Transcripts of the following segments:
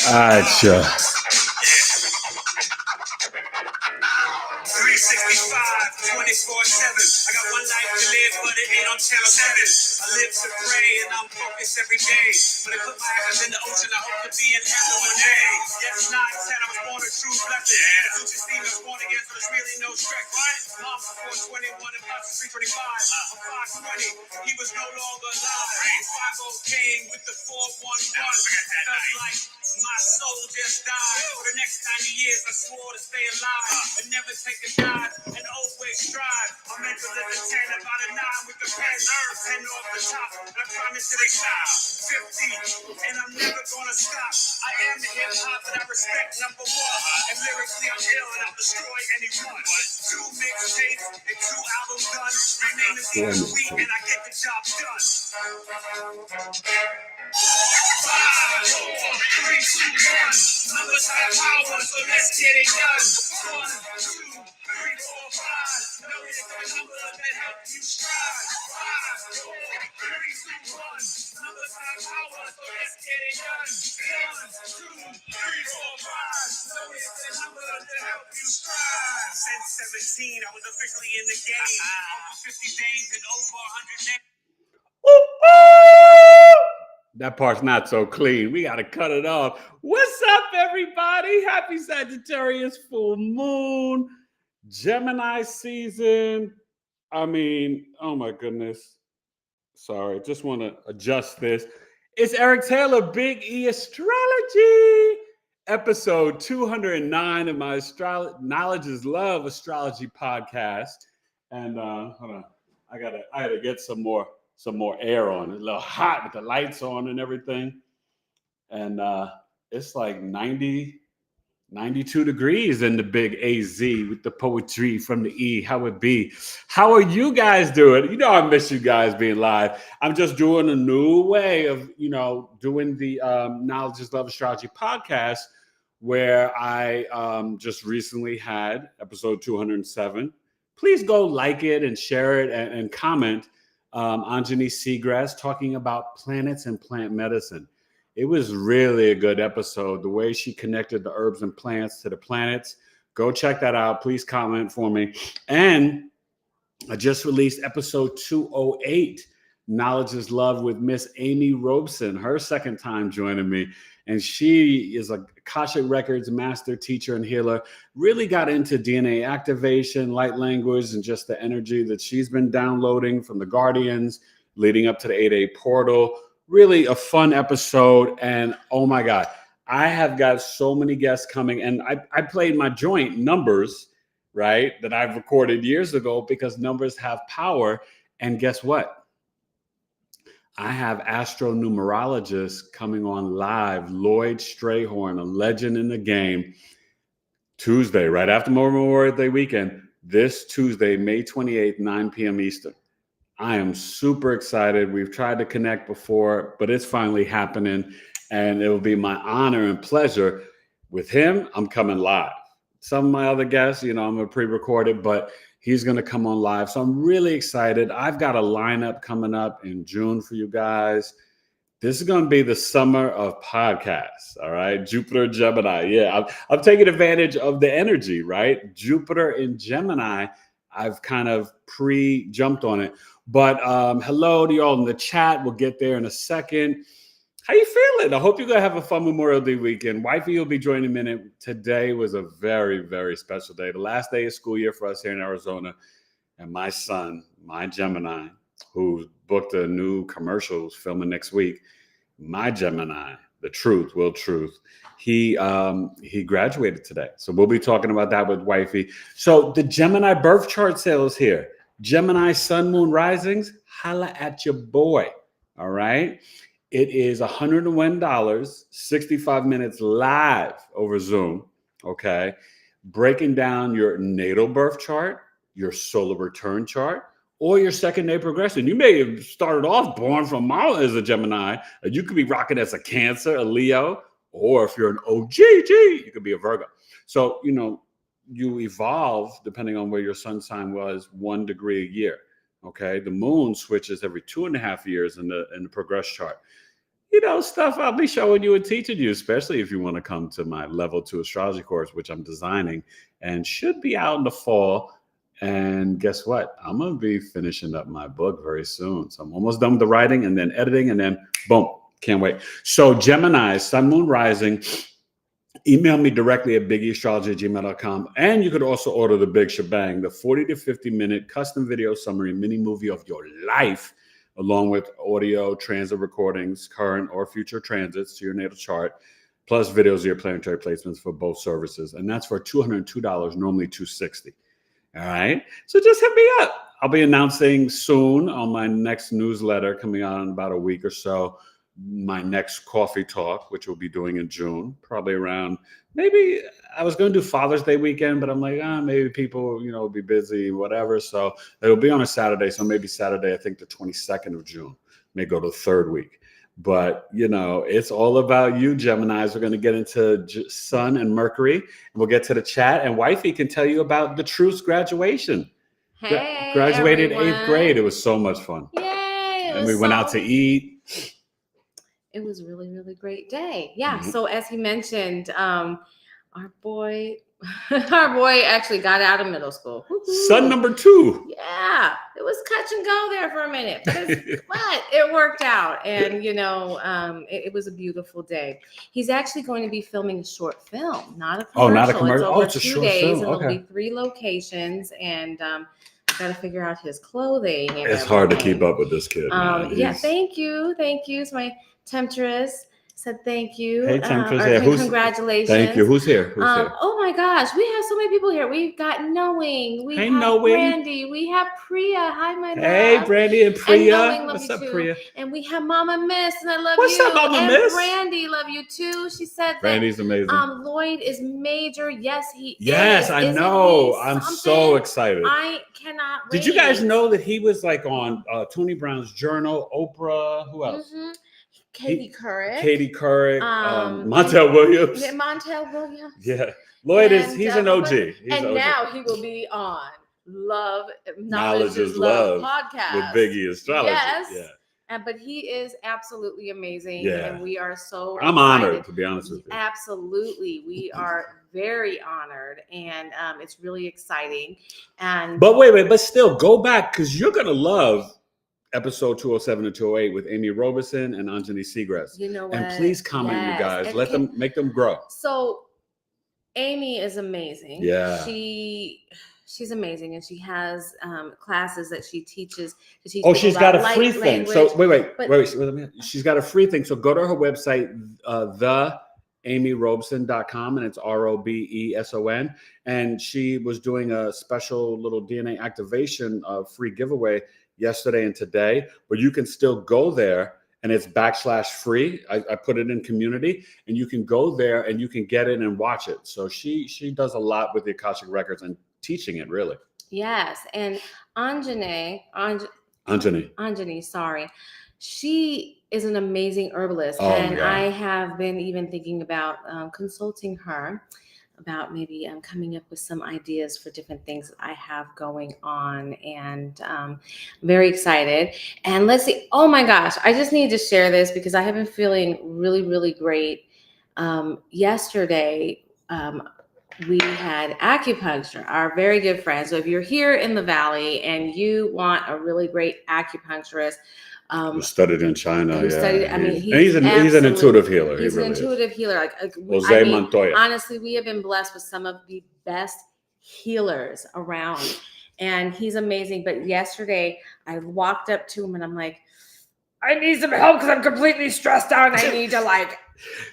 Acha. 365, 24/7. I got one life to live, but it ain't on channel 7. I live to pray and I'm focused every day. When I put my hands in the ocean, I hope to be in heaven one day. Yes, 9, 10, I was born a true blessing. Yeah. As Steve was born again, so there's really no stretch. Mom was 421 and Pops was 325. I'm 520, he was no longer alive. 50 came with the 411. Felt like my soul just died. For the next 90 years, I swore to stay alive and never take a dive and always strive. I'm meant to live a 10, about a 9 with the pen. 10 off the top, and I promise it ain't stop. 50, and I'm never gonna stop. I am the hip hop that I respect, number one. And lyrically, I'm ill and I'll destroy anyone. 2 mixtapes and 2 albums done. My name is Ian Sweet, and I get the job done. 5, 4, 3, 2, 1. Numbers have power, so let's get it done. 1, 2, 3, 4, 5. Know it's the number that help you strive. 5, 4, 3, 2, 1. Numbers have power, so let's get it done. 1, 2, 3, 4, 5. Know it's the number that help you strive. Since 17, I was officially in the game. Over 50 days and over 100 days. That part's not so clean. We got to cut it off. What's up, everybody? Happy Sagittarius full moon, Gemini season. I mean, oh my goodness. Sorry, just want to adjust this. It's Eric Taylor, BigEAstrology, episode 209 of my Knowledge is Love Astrology Podcast. And hold on, I gotta get some more air on. It's a little hot with the lights on and everything. And it's like 90, 92 degrees in the big AZ with the poetry from the E. How it be? How are you guys doing? You know, I miss you guys being live. I'm just doing a new way of, doing the Knowledge is Love Astrology podcast, where I just recently had episode 207. Please go like it and share it and comment. Anjani Seagrass talking about planets and plant medicine. It was really a good episode. The way she connected the herbs and plants to the planets. Go check that out. Please comment for me. And I just released episode 208, Knowledge is Love, with Miss Amy Robeson, her second time joining me. And she is a Akashic Records master teacher and healer. Really got into DNA activation, light language, and just the energy that she's been downloading from the Guardians leading up to the 8A portal. Really a fun episode. And oh my God, I have got so many guests coming. And I played my joint Numbers, right, that I've recorded years ago, because numbers have power. And guess what? I have astronumerologist coming on live, Lloyd Strayhorn, a legend in the game, Tuesday, right after Memorial Day weekend, this Tuesday, May 28th, 9 p.m. Eastern. I am super excited. We've tried to connect before, but it's finally happening, and it will be my honor and pleasure. With him, I'm coming live. Some of my other guests, I'm going to pre-record it, but he's going to come on live. So I'm really excited. I've got a lineup coming up in June for you guys. This is going to be the summer of podcasts. All right. Jupiter, Gemini. Yeah. I'm taking advantage of the energy, right? Jupiter in Gemini. I've kind of pre-jumped on it. But hello to y'all in the chat. We'll get there in a second. How you feeling? I hope you're going to have a fun Memorial Day weekend. Wifey will be joining me. Today was a very, very special day. The last day of school year for us here in Arizona. And my son, my Gemini, who booked a new commercial filming next week, my Gemini, the truth, Will Truth, he graduated today. So we'll be talking about that with Wifey. So the Gemini Birth Chart sale is here. Gemini Sun Moon Risings, holla at your boy. All right. It is $101, 65 minutes live over Zoom, okay? Breaking down your natal birth chart, your solar return chart, or your second day progression. You may have started off born from Mars as a Gemini, and you could be rocking as a Cancer, a Leo, or if you're an OGG, you could be a Virgo. So, you evolve depending on where your sun sign was 1 degree a year. Okay. The moon switches every 2.5 years in the progress chart. Stuff I'll be showing you and teaching you, especially if you want to come to my level 2 astrology course, which I'm designing and should be out in the fall. And guess what? I'm going to be finishing up my book very soon. So I'm almost done with the writing and then editing and then boom, can't wait. So Gemini, Sun, Moon, Rising, email me directly at BigEAstrology@gmail.com. And you could also order the Big Shebang, the 40 to 50 minute custom video summary mini movie of your life, along with audio, transit recordings, current or future transits to your natal chart, plus videos of your planetary placements for both services. And that's for $202, normally $260. All right. So just hit me up. I'll be announcing soon on my next newsletter coming out in about a week or so, my next coffee talk, which we'll be doing in June, probably around, maybe I was going to do Father's Day weekend, but I'm like, maybe people, will be busy, whatever. So it'll be on a Saturday. So maybe Saturday, I think the 22nd of June, may go to the third week. But, it's all about you, Geminis. We're going to get into Sun and Mercury, and we'll get to the chat. And Wifey can tell you about the Truth's graduation. Hey, graduated everyone. 8th grade. It was so much fun. Yay. And we went out to eat. It was a really, really great day. Yeah. Mm-hmm. So as he mentioned, our boy actually got out of middle school. Woo-hoo. Son number 2. Yeah, it was touch and go there for a minute, but it worked out. And, it was a beautiful day. He's actually going to be filming a short film, not a commercial. Oh, not a commercial. It's over 2 days, film. And there'll be 3 locations. And got to figure out his clothing. And it's hard to keep up with this kid. Yeah, thank you. It's my Temptress said thank you. Hey, Temptress. Congratulations. Thank you. Who's here? Oh my gosh, we have so many people here. We've got Knowing. We have Knowing. Brandy. We have Priya. Hi, my love. Hey, Brandy and Priya. And Knowing, what's up, Priya? And we have Mama Miss, and I love what's you. What's up, Mama and Miss? Brandy, love you too. She said that Brandy's amazing. Lloyd is major. Yes, he is. Yes, I know. I'm so excited. I cannot wait. Did you guys know that he was like on Tony Brown's Journal, Oprah? Who else? Mm-hmm. Katie Couric, Montel Williams. Yeah, Montel Williams. Yeah, Lloyd he's an OG. Now he will be on Knowledge is Love podcast with BigEAstrology. Yes. Yeah. But he is absolutely amazing. Yeah. And we are so I'm honored, to be honest with you. Absolutely. We are very honored, and it's really exciting. But wait, but still go back, because you're gonna love episode 207 and 208 with Amy Robeson and Anjani Seagrass. You know what? And please comment, you guys. Make them grow. So Amy is amazing. Yeah. She's amazing, and she has classes that she teaches. She's got a free thing. So wait. She's got a free thing. So go to her website, theamyrobeson.com, and it's ROBESON. And she was doing a special little DNA activation free giveaway yesterday and today, but you can still go there, and it's /free. I put it in community, and you can go there and you can get it and watch it. So she does a lot with the Akashic Records and teaching it, really. Yes. And Anjani, sorry. She is an amazing herbalist. And I have been even thinking about consulting her about maybe coming up with some ideas for different things that I have going on, and I'm very excited. And let's see. Oh my gosh, I just need to share this because I have been feeling really, really great. Yesterday, we had acupuncture, our very good friend. So if you're here in the Valley and you want a really great acupuncturist, who studied in China. He's an intuitive healer. He's an intuitive healer. Jose Montoya. Honestly, we have been blessed with some of the best healers around, and he's amazing. But yesterday, I walked up to him and I'm like, I need some help because I'm completely stressed out and I need to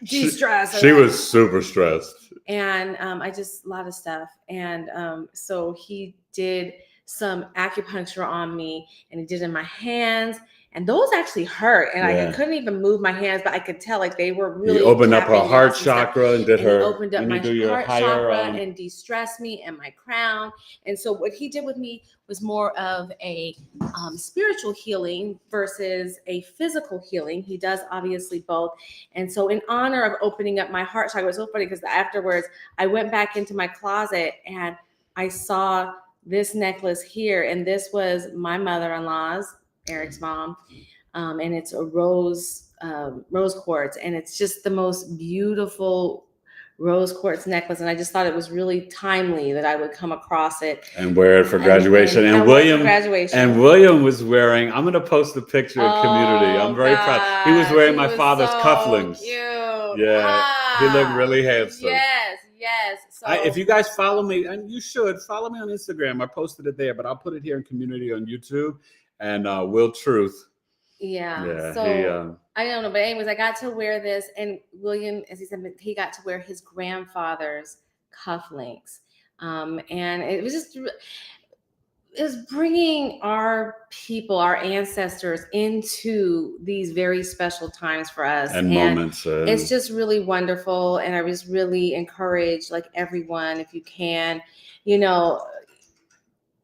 de-stress. She was super stressed. And a lot of stuff. And so he did some acupuncture on me, and he did it in my hands. And those actually hurt, and I couldn't even move my hands, but I could tell they were really. He opened up her heart chakra and did her. He opened up my heart chakra and de-stressed me and my crown. And so what he did with me was more of a spiritual healing versus a physical healing. He does obviously both. And so in honor of opening up my heart chakra, it was so funny because afterwards I went back into my closet and I saw this necklace here, and this was my mother-in-law's, Eric's mom, and it's a rose quartz, and it's just the most beautiful rose quartz necklace, and I just thought it was really timely that I would come across it and wear it for graduation. And William was wearing. I'm gonna post the picture in community. I'm very proud. He was wearing my father's cufflinks. Cute. Yeah, he looked really handsome. Yes. So if you guys follow me, and you should follow me on Instagram. I posted it there, but I'll put it here in community on YouTube. And Will Truth. Yeah. So I don't know, but anyways, I got to wear this, and William, as he said, he got to wear his grandfather's cufflinks, and it was bringing our people, our ancestors, into these very special times for us and moments. It's just really wonderful, and I was really encouraged, like everyone, if you can,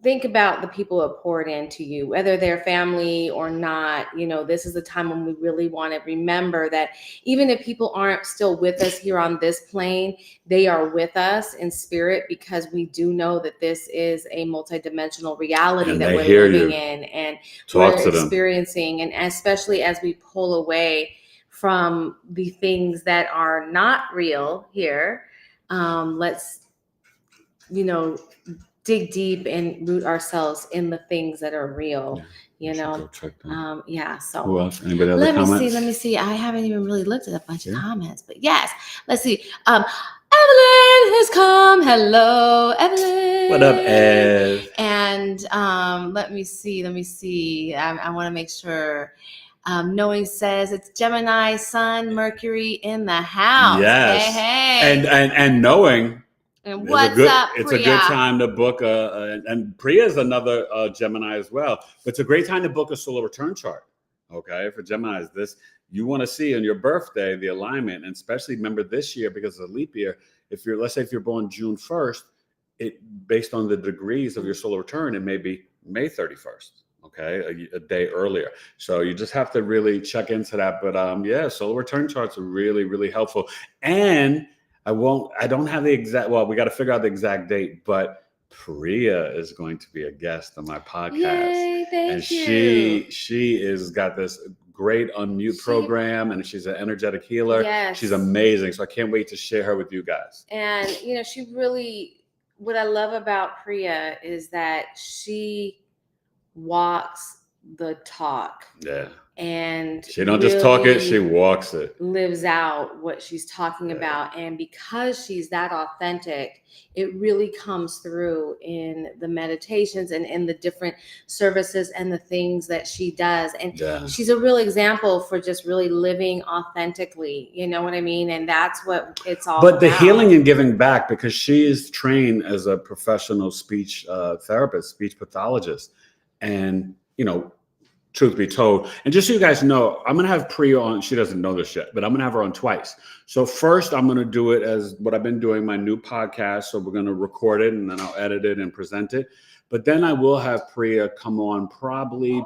think about the people who have poured into you, whether they're family or not. This is the time when we really want to remember that even if people aren't still with us here on this plane, they are with us in spirit, because we do know that this is a multidimensional reality that we're living in and we're experiencing. And especially as we pull away from the things that are not real here, let's, dig deep and root ourselves in the things that are real, So who else? Anybody other comments? Let me see. I haven't even really looked at a bunch of comments, but yes, let's see. Evelyn has come. Hello, Evelyn. What up, Ev? And let me see. I want to make sure. Knowing says it's Gemini Sun Mercury in the house. Yes. Hey. And knowing. And what's up, Priya? It's a good time to book and Priya is another Gemini as well. But it's a great time to book a solar return chart. Okay, for Geminis, you want to see on your birthday the alignment, and especially remember this year because of the leap year. Let's say if you're born June 1st, based on the degrees of your solar return, it may be May 31st. Okay, a day earlier. So you just have to really check into that. But solar return charts are really, really helpful. And I don't have the exact, we got to figure out the exact date, but Priya is going to be a guest on my podcast. Yay, thank you. She is got this great unmute program, and she's an energetic healer. Yes. She's amazing. So I can't wait to share her with you guys. And, she really, what I love about Priya is that she walks the talk. Yeah. And she don't just talk it, she walks it. Lives out what she's talking about. And because she's that authentic, it really comes through in the meditations and in the different services and the things that she does. And she's a real example for just really living authentically. You know what I mean? And that's what it's all about. But the healing and giving back, because she is trained as a professional speech therapist, speech pathologist. And, truth be told, and just so you guys know, I'm going to have Priya on. She doesn't know this yet, but I'm going to have her on twice. So first, I'm going to do it as what I've been doing, my new podcast. So we're going to record it, and then I'll edit it and present it. But then I will have Priya come on, probably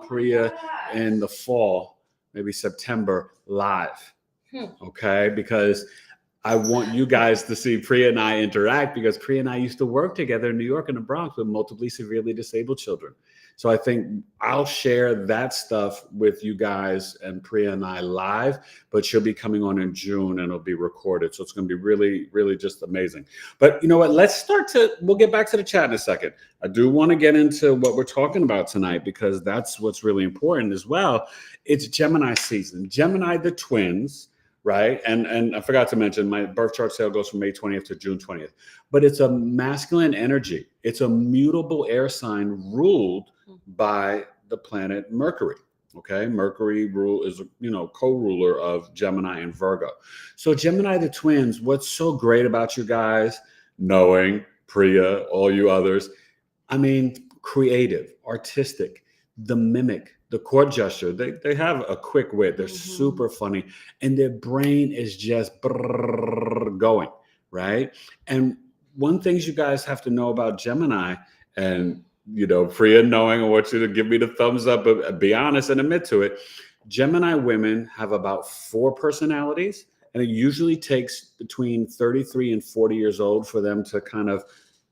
in the fall, maybe September, live. Okay, because I want you guys to see Priya and I interact, because Priya and I used to work together in New York in the Bronx with multiply severely disabled children. So I think I'll share that stuff with you guys and Priya and I live, but she'll be coming on in June and it'll be recorded. So it's going to be really, really just amazing. But you know what? We'll get back to the chat in a second. I do want to get into what we're talking about tonight, because that's what's really important as well. It's Gemini season, Gemini the twins. Right. And I forgot to mention, my birth chart sale goes from May 20th to June 20th. But it's a masculine energy. It's a mutable air sign ruled by the planet Mercury. Okay. Mercury is, co-ruler of Gemini and Virgo. So Gemini the twins, what's so great about you guys, knowing Priya, all you others, creative, artistic, the mimic, the court gesture, they have a quick wit. They're super funny, and their brain is just going, right? And one thing you guys have to know about Gemini, and Priya knowing, I want you to give me the thumbs up, but be honest and admit to it. Gemini women have about 4 personalities, and it usually takes between 33 and 40 years old for them to kind of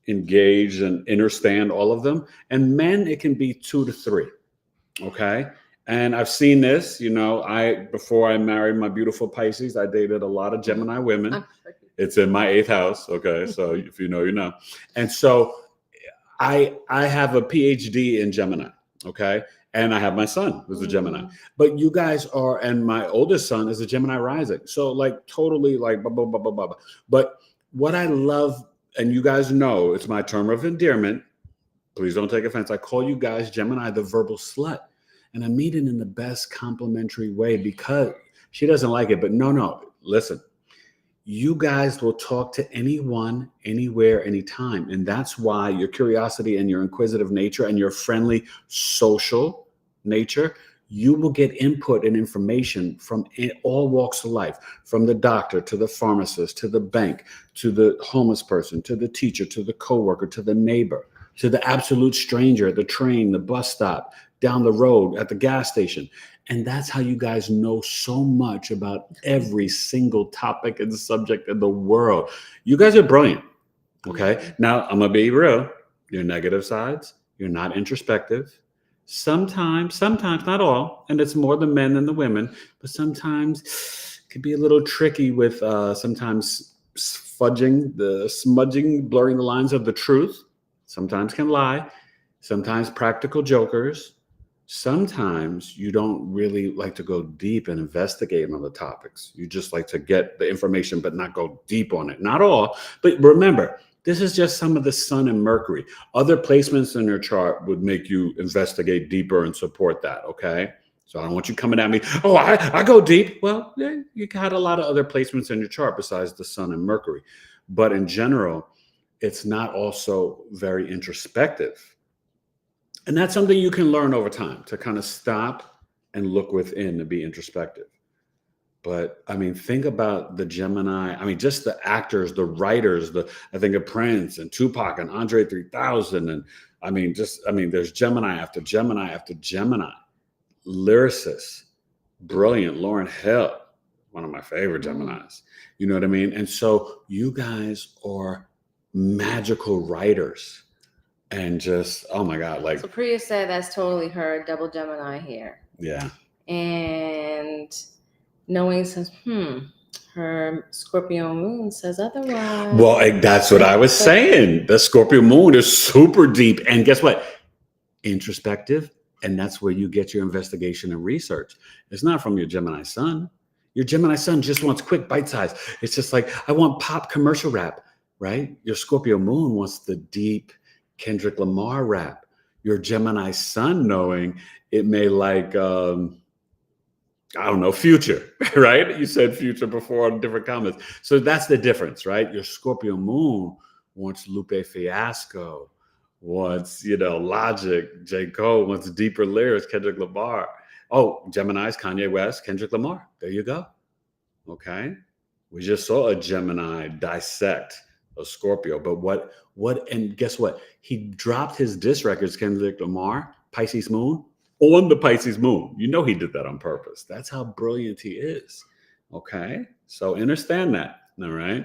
engage and understand all of them. And men, it can be 2 to 3. Okay. And I've seen this, before I married my beautiful Pisces, I dated a lot of Gemini women. It's in my 8th house. Okay. So if you know, you know. And so I have a PhD in Gemini. Okay. And I have my son who's a Gemini, but you guys are, and my oldest son is a Gemini rising. So like totally like blah, blah, blah, blah, blah. But what I love, and you guys know, it's my term of endearment. Please don't take offense. I call you guys Gemini the verbal slut. And I mean it in the best complimentary way, because she doesn't like it. But no, listen, you guys will talk to anyone, anywhere, anytime. And that's why your curiosity and your inquisitive nature and your friendly social nature, you will get input and information from all walks of life, from the doctor to the pharmacist, to the bank, to the homeless person, to the teacher, to the coworker, to the neighbor, to the absolute stranger at the train, the bus stop, down the road, at the gas station. And that's how you guys know so much about every single topic and subject in the world. You guys are brilliant. Okay. Now I'm going to be real. Your negative sides, you're not introspective. Sometimes, not all. And it's more the men than the women, but sometimes it can be a little tricky with sometimes smudging, blurring the lines of the truth. Sometimes can lie. Sometimes practical jokers. Sometimes you don't really like to go deep and investigate on the topics. You just like to get the information, but not go deep on it. Not all, but remember, this is just some of the Sun and Mercury. Other placements in your chart would make you investigate deeper and support that, okay? So I don't want you coming at me, oh, I go deep. Well, yeah, you had a lot of other placements in your chart besides the Sun and Mercury. But in general, it's not also very introspective. And that's something you can learn over time, to kind of stop and look within and be introspective. But I mean, think about the Gemini. I mean, just the actors, the writers, I think of Prince and Tupac and Andre 3000. And there's Gemini after Gemini after Gemini. Lyricists, brilliant. Lauryn Hill, one of my favorite Geminis. You know what I mean? And so you guys are magical writers. And just, oh my God, like. So Priya said that's totally her, double Gemini here. Yeah. And knowing says, her Scorpio moon says otherwise. Well, that's what I was saying. The Scorpio moon is super deep. And guess what? Introspective. And that's where you get your investigation and research. It's not from your Gemini sun. Your Gemini sun just wants quick bite size. It's just like, I want pop commercial rap, right? Your Scorpio moon wants the deep Kendrick Lamar rap. Your Gemini sun knowing it may like, Future, right? You said Future before on different comments. So that's the difference, right? Your Scorpio moon wants Lupe Fiasco, wants, Logic, J. Cole, wants deeper lyrics, Kendrick Lamar. Oh, Gemini's Kanye West, Kendrick Lamar. There you go. Okay. We just saw a Gemini dissect a Scorpio, but and guess what? He dropped his diss records, Kendrick Lamar, Pisces moon, on the Pisces moon. You know he did that on purpose. That's how brilliant he is. Okay? So understand that. All right.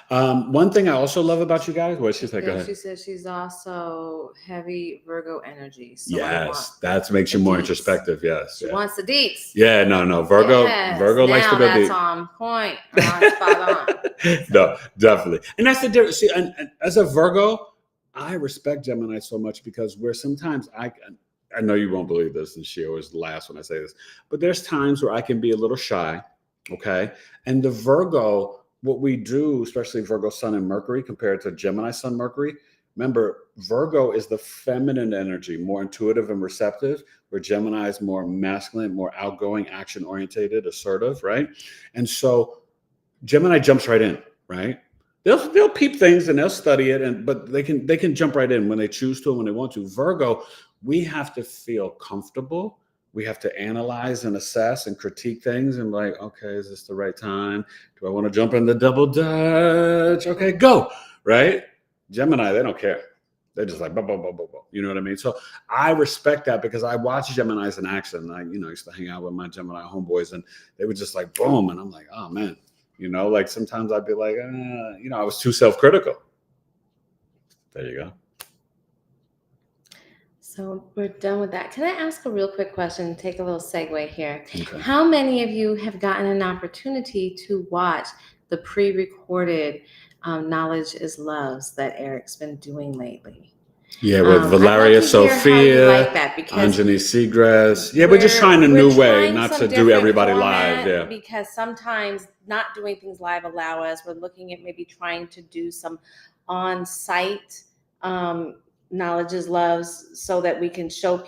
One thing I also love about you guys, what she said, go ahead. She said she's also heavy Virgo energy. So yes, that makes you more introspective. Yes. She wants the deets. Yeah, no. Virgo likes to go deep. That's on point. Spot on. No, definitely. And that's the difference. See, and as a Virgo, I respect Gemini so much because where sometimes I know you won't believe this, and she always laughs when I say this, but there's times where I can be a little shy. Okay. And the Virgo, what we do, especially Virgo Sun and Mercury compared to Gemini Sun Mercury, remember, Virgo is the feminine energy, more intuitive and receptive, where Gemini is more masculine, more outgoing, action-orientated, assertive, right? And so Gemini jumps right in, right? They'll peep things and they'll study it, but they can jump right in when they choose to and when they want to. Virgo, we have to feel comfortable. We have to analyze and assess and critique things and like, okay, is this the right time? Do I want to jump in the double dutch? Okay, go, right? Gemini, they don't care. They're just like, blah, blah, blah, blah, blah. You know what I mean? So I respect that because I watch Geminis in action. I, used to hang out with my Gemini homeboys and they would just like, boom. And I'm like, oh man, like sometimes I'd be like, I was too self-critical. There you go. So we're done with that. Can I ask a real quick question? Take a little segue here. Okay. How many of you have gotten an opportunity to watch the pre-recorded Knowledge is Loves that Eric's been doing lately? Yeah, with Valeria, Sophia, like that, because Anjani Seagrass. Yeah, we're just trying a new way, not to do everybody live. Yeah. Because sometimes not doing things live allow us. We're looking at maybe trying to do some on-site Knowledge is Loves, so that we can show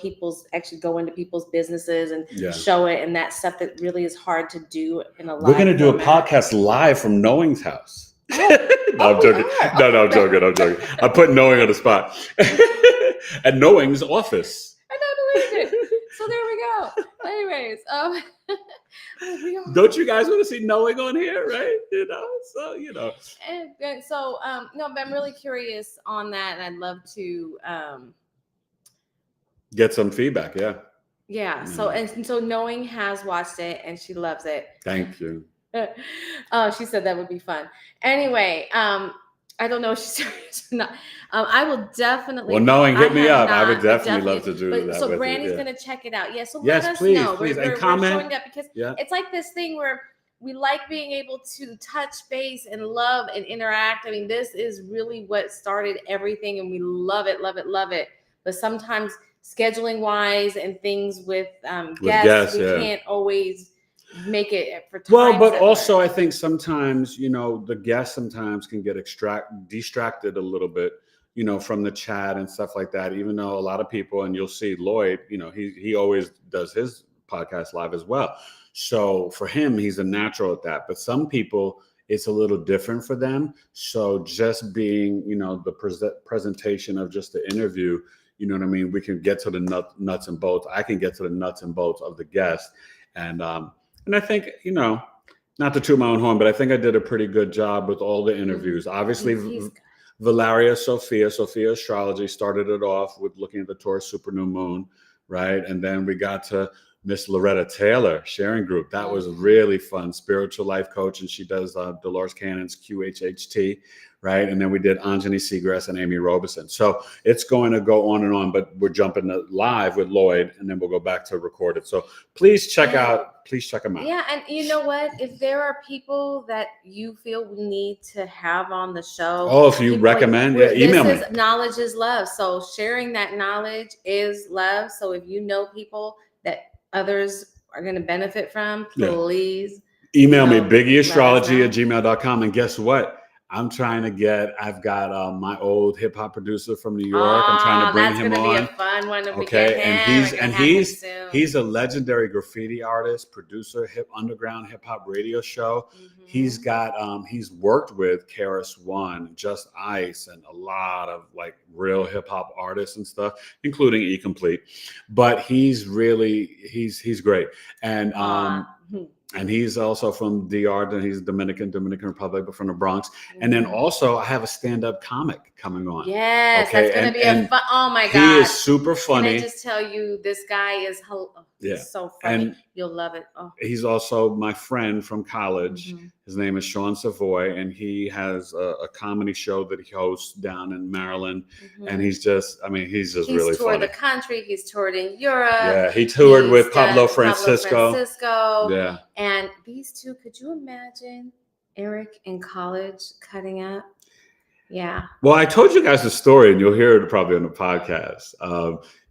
actually go into people's businesses and show it, and that stuff that really is hard to do in a live. We're going to do a podcast live from Knowing's house. Oh, I'm joking. No, I'm joking. I put Knowing on the spot. At Knowing's office. I don't believe it. So there we go. Anyways, don't you guys want to see Knowing on here, right? So And so no, but I'm really curious on that, and I'd love to get some feedback. Yeah. Yeah. So Knowing has watched it and she loves it. Thank you. Oh, she said that would be fun. Anyway, I don't know if she's serious or not. I will definitely. Well, Knowing, hit me up. I would definitely love to do that. So Brandy's going to check it out. Yeah. So yes, let us please, know. Please. We're comment. showing that because it's like this thing where we like being able to touch base and love and interact. I mean, this is really what started everything, and we love it. But sometimes scheduling wise and things with guests, we can't always make it for time. Well, but also I think sometimes, the guests sometimes can get distracted a little bit, from the chat and stuff like that, even though a lot of people, and you'll see Lloyd, he always does his podcast live as well. So for him, he's a natural at that. But some people, it's a little different for them. So just being, the presentation of just the interview, you know what I mean? We can get to the nuts and bolts. I can get to the nuts and bolts of the guest. And I think, not to toot my own horn, but I think I did a pretty good job with all the interviews. Obviously, Valeria, Sophia Astrology started it off with looking at the Taurus super new moon, right? And then we got to Miss Loretta Taylor sharing group. That was really fun. Spiritual life coach, and she does Dolores Cannon's QHHT, right? And then we did Anjani Seagrass and Amy Robeson. So it's going to go on and on, but we're jumping live with Lloyd, and then we'll go back to record it. So please check them out. Yeah, and you know what? If there are people that you feel we need to have on the show, if you recommend, email me. Knowledge is love. So sharing that knowledge is love. So if you know people that others are going to benefit from, please email me, BigEAstrology@gmail.com. And guess what? I've got my old hip hop producer from New York. I'm trying to bring him on. That's going to be a fun one. He's a legendary graffiti artist, producer, underground hip hop radio show. Mm-hmm. He's got he's worked with KRS-One, Just Ice, and a lot of like real hip hop artists and stuff, including E-Complete. But he's great. And he's also from DR, and he's Dominican Republic, but from the Bronx. Mm-hmm. And then also I have a stand-up comic coming on. Yes, that's going to be a fun. Oh my God. He is super funny. Can I just tell you, this guy is so funny. And you'll love it. Oh. He's also my friend from college. Mm-hmm. His name is Sean Savoy, and he has a comedy show that he hosts down in Maryland. Mm-hmm. And he's just really funny. He's toured the country. He's toured in Europe. Yeah, he toured with Pablo Francisco. Yeah. And these two, could you imagine Eric in college cutting up? Yeah. Well, I told you guys the story, and you'll hear it probably on the podcast.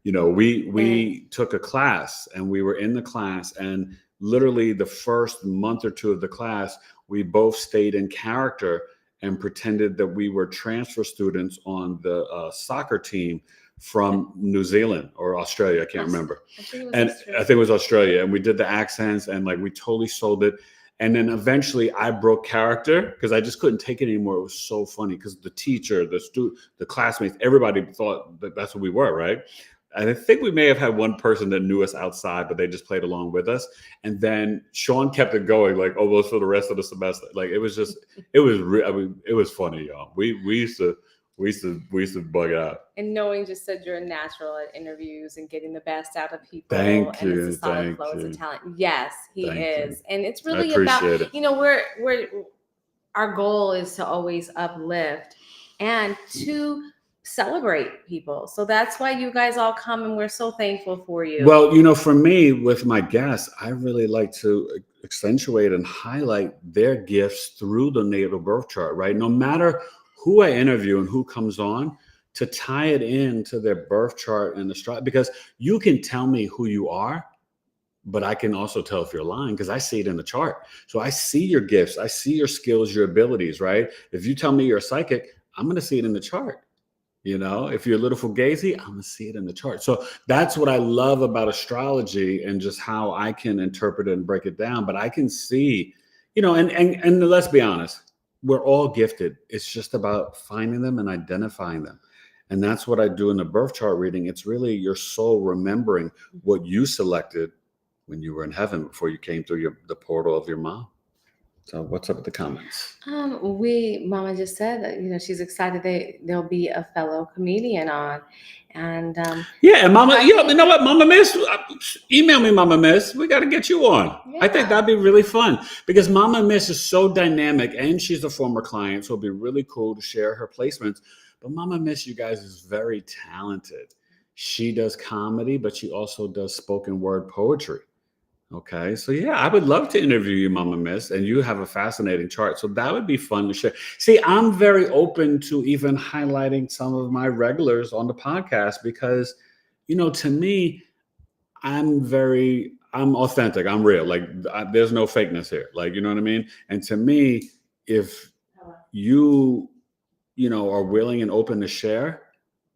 We took a class, and we were in the class, and literally the first month or two of the class, we both stayed in character and pretended that we were transfer students on the soccer team from New Zealand or Australia. I can't remember. I think it was Australia. And we did the accents, and like we totally sold it. And then eventually I broke character because I just couldn't take it anymore. It was so funny because the teacher, the classmates, everybody thought that that's what we were, right? And I think we may have had one person that knew us outside, but they just played along with us. And then Sean kept it going like almost for the rest of the semester. Like it was funny, y'all. We used to bug out. And Knowing just said you're a natural at interviews and getting the best out of people. Thank you. It's a solid flow of talent. Yes, he is. And it's really about, we're our goal is to always uplift and to celebrate people. So that's why you guys all come, and we're so thankful for you. Well, for me, with my guests, I really like to accentuate and highlight their gifts through the natal birth chart, right? No matter who I interview and who comes on, to tie it into their birth chart and because you can tell me who you are, but I can also tell if you're lying because I see it in the chart. So I see your gifts, I see your skills, your abilities, right? If you tell me you're a psychic, I'm going to see it in the chart. If you're a little fugazi, I'm going to see it in the chart. So that's what I love about astrology and just how I can interpret it and break it down. But I can see, and let's be honest, we're all gifted. It's just about finding them and identifying them. And that's what I do in the birth chart reading. It's really your soul remembering what you selected when you were in heaven before you came through the portal of your mom. So what's up with the comments? Mama just said that, she's excited there'll be a fellow comedian on. And and Mama, you know what, Mama Miss, email me, Mama Miss. We got to get you on. Yeah. I think that'd be really fun because Mama Miss is so dynamic and she's a former client. So it'd be really cool to share her placements. But Mama Miss, you guys, is very talented. She does comedy, but she also does spoken word poetry. Okay, so yeah, I would love to interview you, Mama Miss, and you have a fascinating chart. So that would be fun to share. See, I'm very open to even highlighting some of my regulars on the podcast because, to me, I'm authentic. I'm real. Like there's no fakeness here. Like, you know what I mean? And to me, if you, are willing and open to share,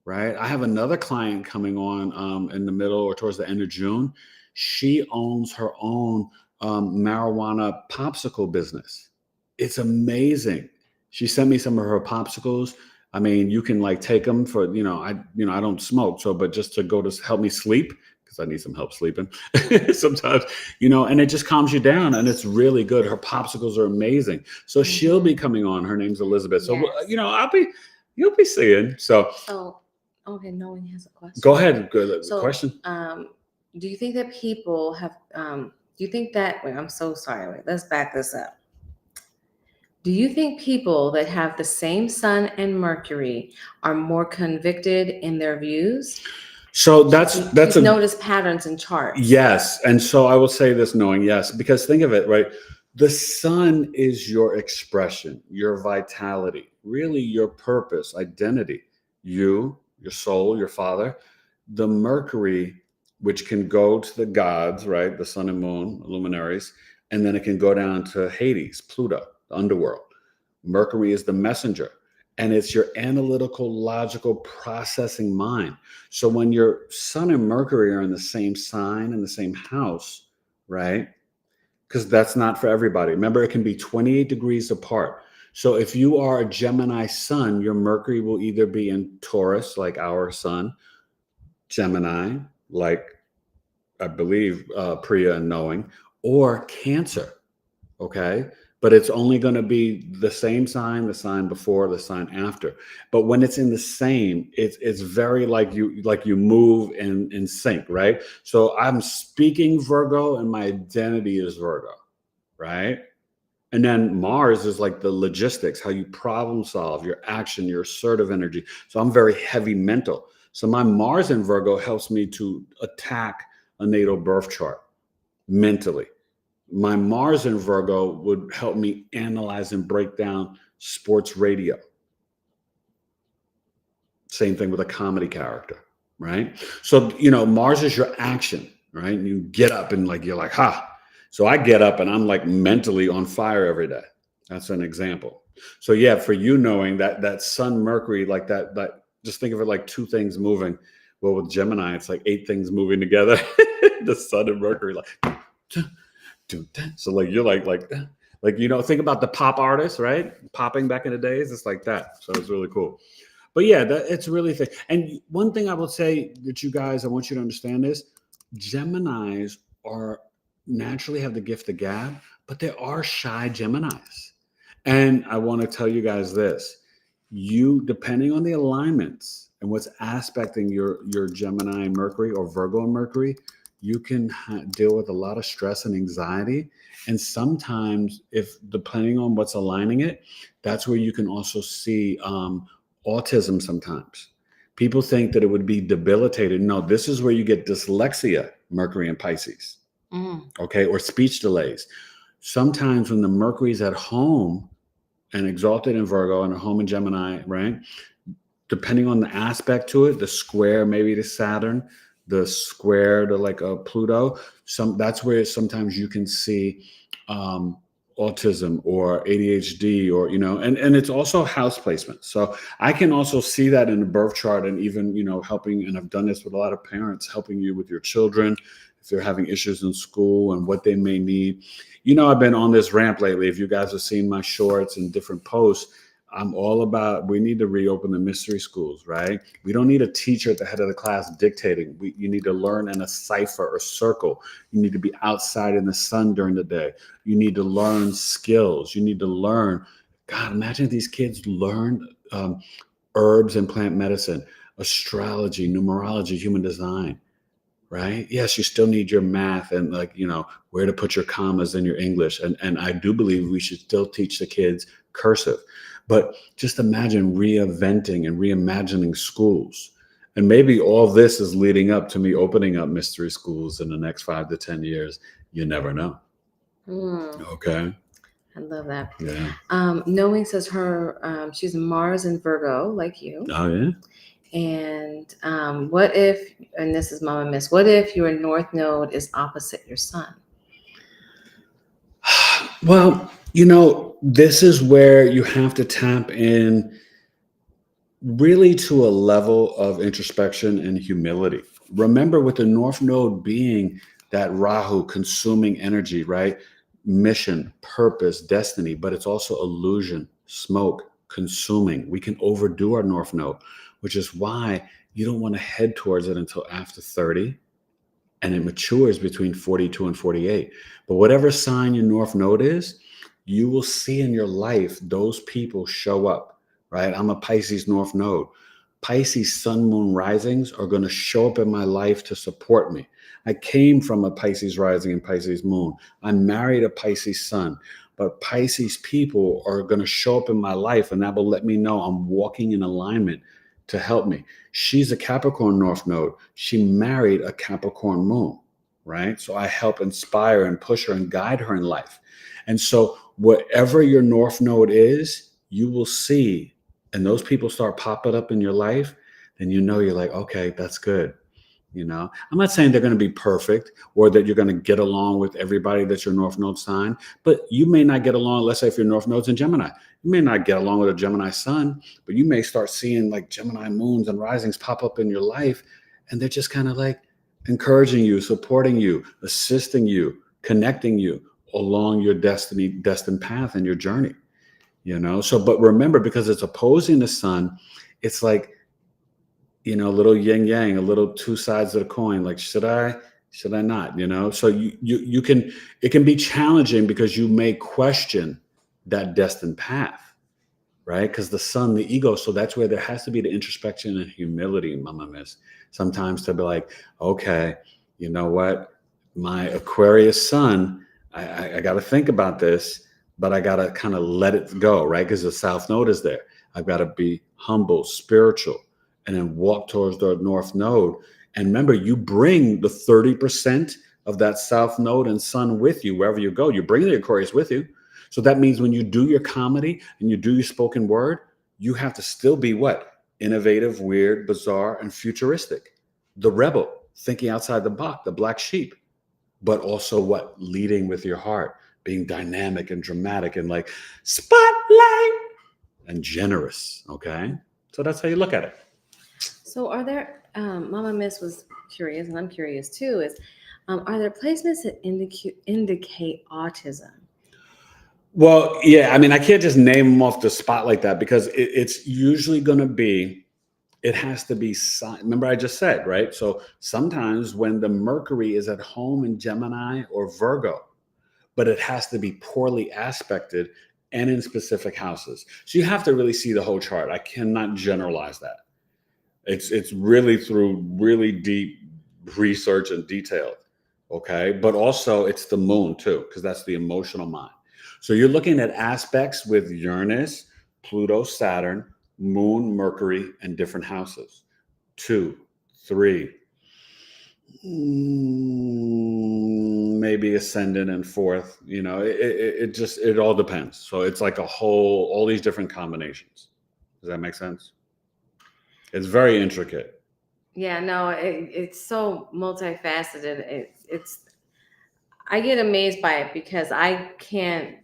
right? I have another client coming on in the middle or towards the end of June. She owns her own marijuana popsicle business. It's amazing. She sent me some of her popsicles. I mean, you can take them for, I don't smoke. So, but just to go to help me sleep, because I need some help sleeping sometimes, and it just calms you down and it's really good. Her popsicles are amazing. So she'll be coming on. Her name's Elizabeth. So, yes. You'll be seeing. So, okay. No one has a question. Go ahead. Question. Do you think that people have, I'm so sorry. Wait, let's back this up. Do you think people that have the same sun and Mercury are more convicted in their views? So that's notice patterns in charts. Yes. And so I will say this knowing yes, because think of it, right? The sun is your expression, your vitality, really your purpose, identity, you, your soul, your father. The Mercury, which can go to the gods, right? The sun and moon, luminaries, and then it can go down to Hades, Pluto, the underworld. Mercury is the messenger, and it's your analytical, logical, processing mind. So when your sun and Mercury are in the same sign, in the same house, right? Because that's not for everybody. Remember, it can be 28 degrees apart. So if you are a Gemini sun, your Mercury will either be in Taurus, like our sun, Gemini, like I believe Priya and Knowing, or Cancer, okay? But it's only going to be the same sign, the sign before, the sign after. But when it's in the same, it's very like you move in sync, right? So I'm speaking Virgo and my identity is Virgo, right? And then Mars is like the logistics, how you problem solve, your action, your assertive energy. So I'm very heavy mental. So my Mars in Virgo helps me to attack a natal birth chart mentally. My Mars in Virgo would help me analyze and break down sports radio. Same thing with a comedy character, right? So, Mars is your action, right? And you get up and you're like, ha. So I get up and I'm mentally on fire every day. That's an example. So yeah, for you knowing that Sun Mercury, that just think of it like two things moving. Well, with Gemini, it's like 8 things moving together. The Sun and Mercury, so you're think about the pop artists, right? Popping back in the days, it's like that. So it's really cool. But yeah, it's really thick. And one thing I will say that you guys, I want you to understand is Geminis are naturally have the gift of gab, but there are shy Geminis. And I want to tell you guys this, depending on the alignments and what's aspecting your Gemini Mercury or Virgo Mercury, you can deal with a lot of stress and anxiety. And sometimes depending on what's aligning it, that's where you can also see autism sometimes. People think that it would be debilitated. No, this is where you get dyslexia, Mercury and Pisces, okay, or speech delays. Sometimes when the Mercury's at home and exalted in Virgo and at home in Gemini, right? Depending on the aspect to it, the square maybe to Saturn, the square to like a Pluto, that's where sometimes you can see autism or ADHD or, and it's also house placement. So I can also see that in the birth chart and even, helping, and I've done this with a lot of parents, helping you with your children if they're having issues in school and what they may need. I've been on this ramp lately. If you guys have seen my shorts and different posts, I'm all about, we need to reopen the mystery schools, right? We don't need a teacher at the head of the class dictating. You need to learn in a cipher or circle. You need to be outside in the sun during the day. You need to learn skills. You need to learn, God, imagine if these kids learned herbs and plant medicine, astrology, numerology, human design, right? Yes, you still need your math and where to put your commas in your English. And I do believe we should still teach the kids cursive. But just imagine reinventing and reimagining schools. And maybe all this is leading up to me opening up mystery schools in the next 5 to 10 years. You never know. Okay. I love that. Yeah. Knowing says she's Mars in Virgo, like you. Oh, yeah. And what if, and this is Mama Miss, what if your North Node is opposite your Sun? Well, this is where you have to tap in really to a level of introspection and humility. Remember, with the North Node being that Rahu consuming energy, right? Mission, purpose, destiny, but it's also illusion, smoke, consuming. We can overdo our North Node, which is why you don't want to head towards it until after 30. And it matures between 42 and 48. But whatever sign your North Node is, you will see in your life those people show up, right? I'm a Pisces North Node. Pisces Sun, Moon risings are going to show up in my life to support me. I came from a Pisces rising and Pisces Moon. I married a Pisces Sun. But Pisces people are going to show up in my life, and that will let me know I'm walking in alignment to help me. She's a Capricorn North Node. She married a Capricorn Moon, right? So I help inspire and push her and guide her in life. And so whatever your North Node is, you will see, and those people start popping up in your life, then you're like, okay, that's good. I'm not saying they're going to be perfect or that you're going to get along with everybody that's your North Node sign, but you may not get along. Let's say if your North Node's in Gemini, you may not get along with a Gemini Sun, but you may start seeing like Gemini moons and risings pop up in your life. And they're just kind of like encouraging you, supporting you, assisting you, connecting you along your destined path and your journey, So, but remember, because it's opposing the Sun, it's like, a little yin yang, a little two sides of the coin. Like, should I not, So you can, it can be challenging because you may question that destined path, right? Because the Sun, the ego. So that's where there has to be the introspection and humility, Mama Miss. Sometimes to be like, okay, you know what? My Aquarius Sun, I got to think about this, but I got to kind of let it go, right? Because the South Node is there. I've got to be humble, spiritual, and then walk towards the North Node. And remember, you bring the 30% of that South Node and Sun with you wherever you go. You bring the Aquarius with you. So that means when you do your comedy and you do your spoken word, you have to still be what? Innovative, weird, bizarre, and futuristic. The rebel, thinking outside the box, the black sheep. But also what? Leading with your heart, being dynamic and dramatic and like spotlight and generous, okay? So that's how you look at it. So are there, Mama Miss was curious, and I'm curious too, are there placements that indicate autism? Well, yeah, I mean, I can't just name them off the spot like that because it's usually going to be, it has to be, remember I just said, right? So sometimes when the Mercury is at home in Gemini or Virgo, but it has to be poorly aspected and in specific houses. So you have to really see the whole chart. I cannot generalize that. It's really through really deep research and detail, okay? But also it's the moon too, because that's the emotional mind. So you're looking at aspects with Uranus, Pluto, Saturn, Moon, Mercury, and different houses. 2, 3, maybe ascendant and 4th. You know, it all depends. So it's like all these different combinations. Does that make sense? It's very intricate. Yeah, no, it's so multifaceted. I get amazed by it because I can't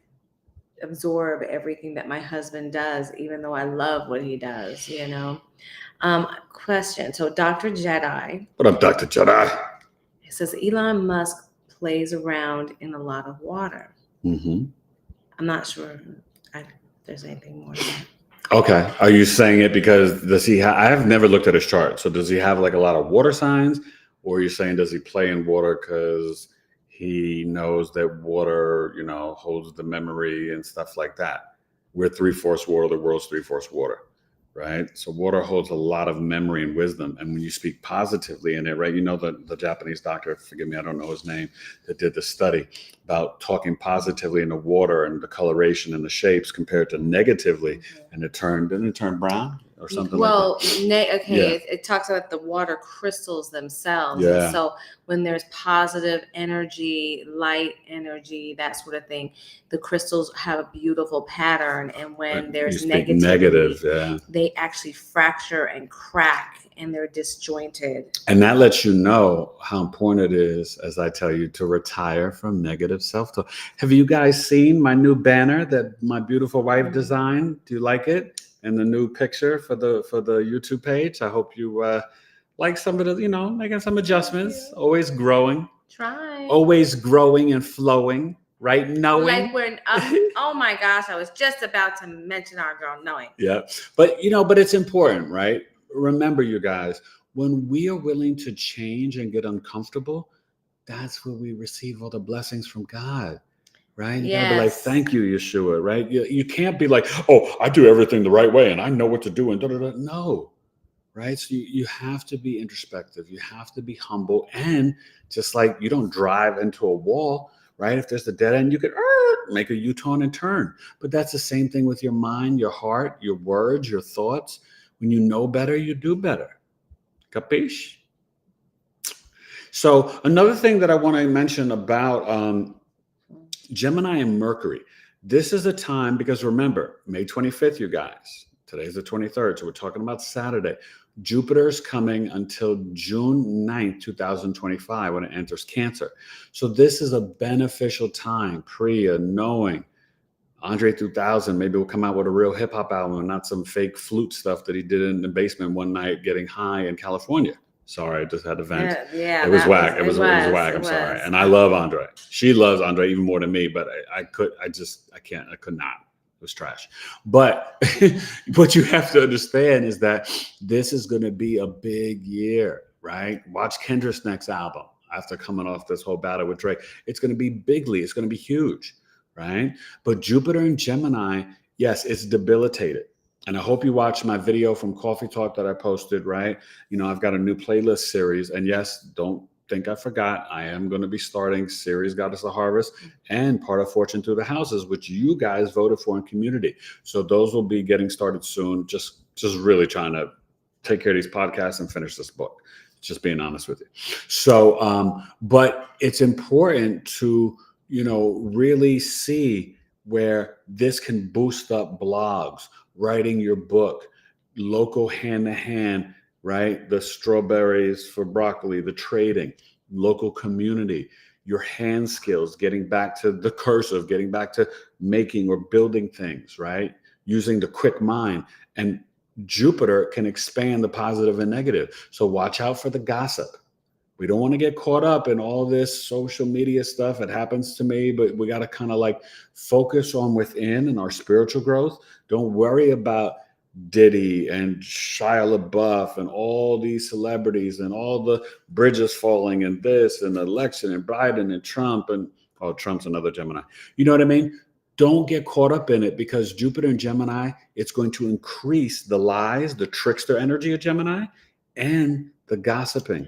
absorb everything that my husband does, even though I love what he does, you know. Question. So Dr. Jedi. What up, Dr. Jedi? It says Elon Musk plays around in a lot of water. Mm-hmm. I'm not sure if there's anything more to that. Okay. Are you saying it because does he I have never looked at his chart. So does he have like a lot of water signs? Or are you saying does he play in water because he knows that water, you know, holds the memory and stuff like that? We're 3/4 water, the world's 3/4 water, right? So water holds a lot of memory and wisdom. And when you speak positively in it, right? You know, the Japanese doctor, forgive me, I don't know his name, that did the study about talking positively in the water and the coloration and the shapes compared to negatively. And didn't it turn brown or something like that? It talks about the water crystals themselves. Yeah. And so when there's positive energy, light energy, that sort of thing, the crystals have a beautiful pattern. And when there's negativity, they actually fracture and crack and they're disjointed. And that lets you know how important it is, as I tell you, to retire from negative self-talk. Have you guys seen my new banner that my beautiful wife designed? Do you like it? And the new picture for the YouTube page. I hope you like some of the, you know, making some adjustments. Always growing. Try. Always growing and flowing, right? Knowing. Like we're oh my gosh, I was just about to mention our girl Knowing. Yeah. But you know, but it's important, right? Remember, you guys, when we are willing to change and get uncomfortable, that's where we receive all the blessings from God. Right? You gotta be like, thank you, Yeshua, right? You can't be like, oh, I do everything the right way and I know what to do and da-da-da. No, right? So you have to be introspective. You have to be humble. And just like you don't drive into a wall, right? If there's a dead end, you could make a U-turn and turn. But that's the same thing with your mind, your heart, your words, your thoughts. When you know better, you do better. Capiche? So another thing that I want to mention about Gemini and Mercury. This is a time, because remember, May 25th, you guys, today's the 23rd. So we're talking about Saturday. Jupiter's coming until June 9th, 2025, when it enters Cancer. So this is a beneficial time. Priya, Knowing, Andre 3000, maybe we'll come out with a real hip hop album and not some fake flute stuff that he did in the basement one night getting high in California. Sorry, I just had to vent. Yeah, it was whack. It was whack. I'm sorry. And I love Andre. She loves Andre even more than me, but I could not. It was trash. But what you have to understand is that this is going to be a big year, right? Watch Kendrick's next album after coming off this whole battle with Drake. It's going to be bigly. It's going to be huge, right? But Jupiter and Gemini, yes, it's debilitated. And I hope you watched my video from Coffee Talk that I posted, right? You know, I've got a new playlist series. And yes, don't think I forgot. I am going to be starting Series Goddess of Harvest and Part of Fortune Through the Houses, which you guys voted for in community. So those will be getting started soon. Just really trying to take care of these podcasts and finish this book. Just being honest with you. So, but it's important to, you know, really see where this can boost up blogs, writing your book, local hand-to-hand, right? The strawberries for broccoli, the trading, local community, your hand skills, getting back to the cursive, getting back to making or building things, right? Using the quick mind. And Jupiter can expand the positive and negative. So watch out for the gossip. We don't want to get caught up in all this social media stuff. It happens to me, but we got to kind of like focus on within and our spiritual growth. Don't worry about Diddy and Shia LaBeouf and all these celebrities and all the bridges falling and this and the election and Biden and Trump and, oh, Trump's another Gemini. You know what I mean? Don't get caught up in it because Jupiter and Gemini, it's going to increase the lies, the trickster energy of Gemini and the gossiping.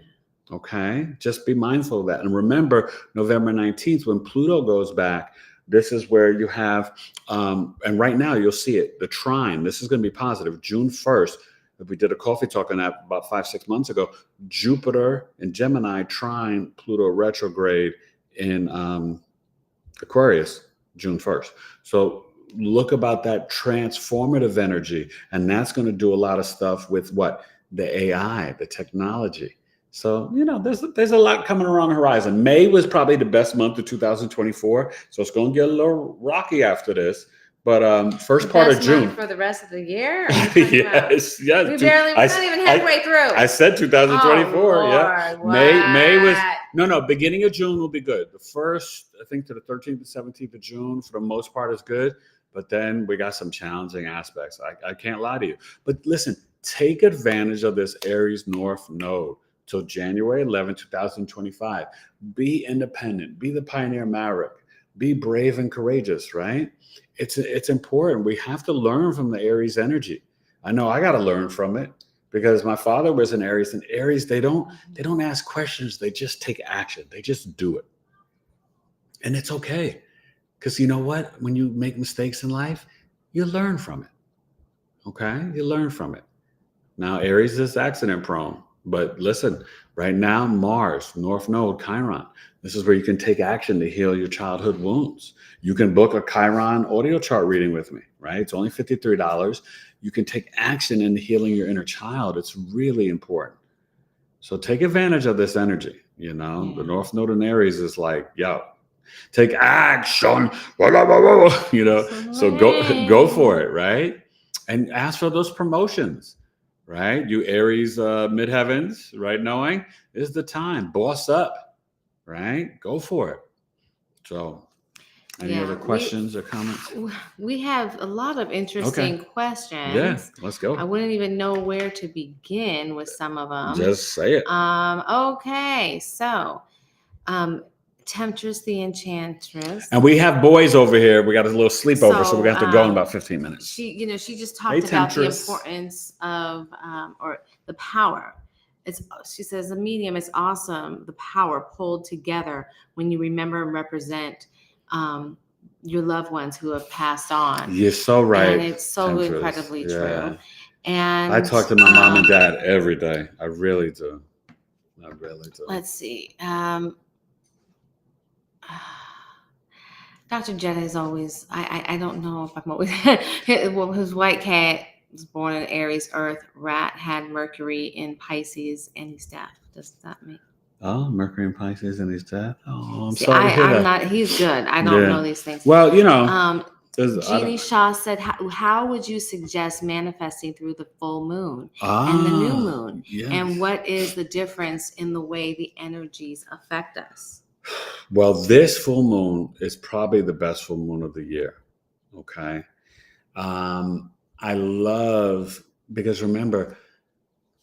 Okay, just be mindful of that. And remember, November 19th, when Pluto goes back, this is where you have, and right now you'll see it, the trine. This is going to be positive. June 1st, We did a coffee talk on that about 5-6 months ago. Jupiter in Gemini trine Pluto retrograde in Aquarius, June 1st. So look about that transformative energy, and that's going to do a lot of stuff with what? The AI, the technology. So, there's a lot coming around the horizon. May was probably the best month of 2024. So it's going to get a little rocky after this. But first part of June. For the rest of the year? Yes. We're not even halfway through. I said 2024. Oh, yeah. Lord, May was no. Beginning of June will be good. The first, I think, to the 13th to 17th of June, for the most part, is good. But then we got some challenging aspects. I can't lie to you. But listen, take advantage of this Aries North node till January 11, 2025. Be independent. Be the pioneer maverick. Be brave and courageous, right? It's important. We have to learn from the Aries energy. I know I got to learn from it because my father was an Aries, and Aries, they don't ask questions. They just take action. They just do it. And it's okay. Because you know what? When you make mistakes in life, you learn from it. Okay? You learn from it. Now, Aries is accident prone. But listen, right now, Mars, North Node, Chiron. This is where you can take action to heal your childhood wounds. You can book a Chiron audio chart reading with me, right? It's only $53. You can take action in healing your inner child. It's really important. So take advantage of this energy. The North Node in Aries is like, yo, take action, So go for it, right? And ask for those promotions. Right? You Aries midheavens, right? Knowing is the time. Boss up, right? Go for it. So any other questions or comments? We have a lot of interesting questions. Yeah, let's go. I wouldn't even know where to begin with some of them. Just say it. Okay. So, Temptress the Enchantress. And we have boys over here. We got a little sleepover, so we're going to have to go in about 15 minutes. She just talked about the importance of, or the power. She says, the medium is awesome. The power pulled together when you remember and represent your loved ones who have passed on. You're so right. And it's so Temptress. Incredibly true. And I talk to my mom and dad every day. I really do. Let's see. Dr. Jetta is always, I don't know if I'm always, his white cat was born in Aries Earth. Rat had Mercury in Pisces and he's deaf. Does that make? Oh, Mercury in Pisces and he's deaf. Oh, I'm sorry to hear that. He's good. I don't know these things. Well, Jeannie Shaw said, how would you suggest manifesting through the full moon and the new moon? Yes. And what is the difference in the way the energies affect us? Well, this full moon is probably the best full moon of the year. Okay. I love, because remember,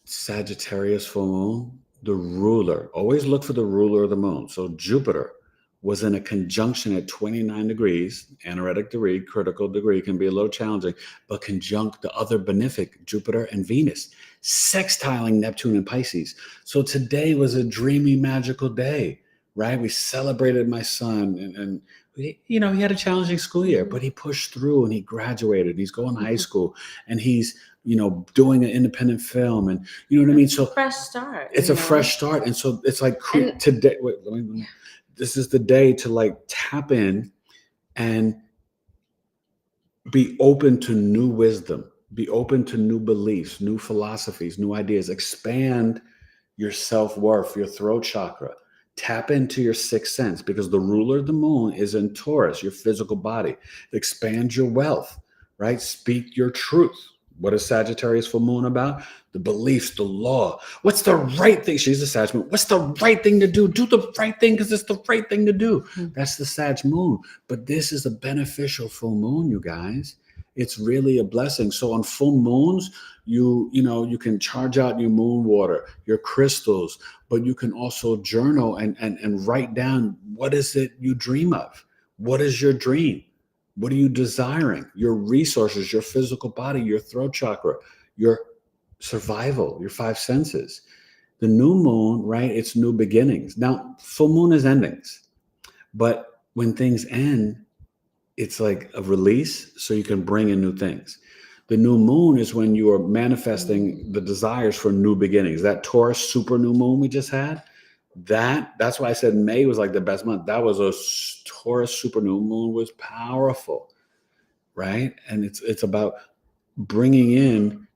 Sagittarius full moon, the ruler, always look for the ruler of the moon. So Jupiter was in a conjunction at 29 degrees, anaretic degree, critical degree, can be a little challenging, but conjunct the other benefic, Jupiter and Venus, sextiling Neptune and Pisces. So today was a dreamy, magical day. Right? We celebrated my son and he had a challenging school year, but he pushed through and he graduated and he's going to high school and he's, doing an independent film and you know what I mean? So fresh start. It's a fresh start. And so it's like today, this is the day to like tap in and be open to new wisdom, be open to new beliefs, new philosophies, new ideas, expand your self-worth, your throat chakra. Tap into your sixth sense because the ruler of the moon is in Taurus, your physical body. Expand your wealth, right? Speak your truth. What is Sagittarius full moon about? The beliefs, the law. What's the right thing? She's a Sag moon. What's the right thing to do? Do the right thing because it's the right thing to do. That's the Sag moon. But this is a beneficial full moon, you guys. It's really a blessing. So on full moons, you can charge out your moon water, your crystals, but you can also journal and write down what is it you dream of? What is your dream? What are you desiring? Your resources, your physical body, your throat chakra, your survival, your five senses. The new moon, right? It's new beginnings. Now, full moon is endings, but when things end, it's like a release so you can bring in new things. The new moon is when you are manifesting the desires for new beginnings. That Taurus super new moon we just had, that's why I said May was like the best month. That was a Taurus super new moon, was powerful, right? And it's about bringing in,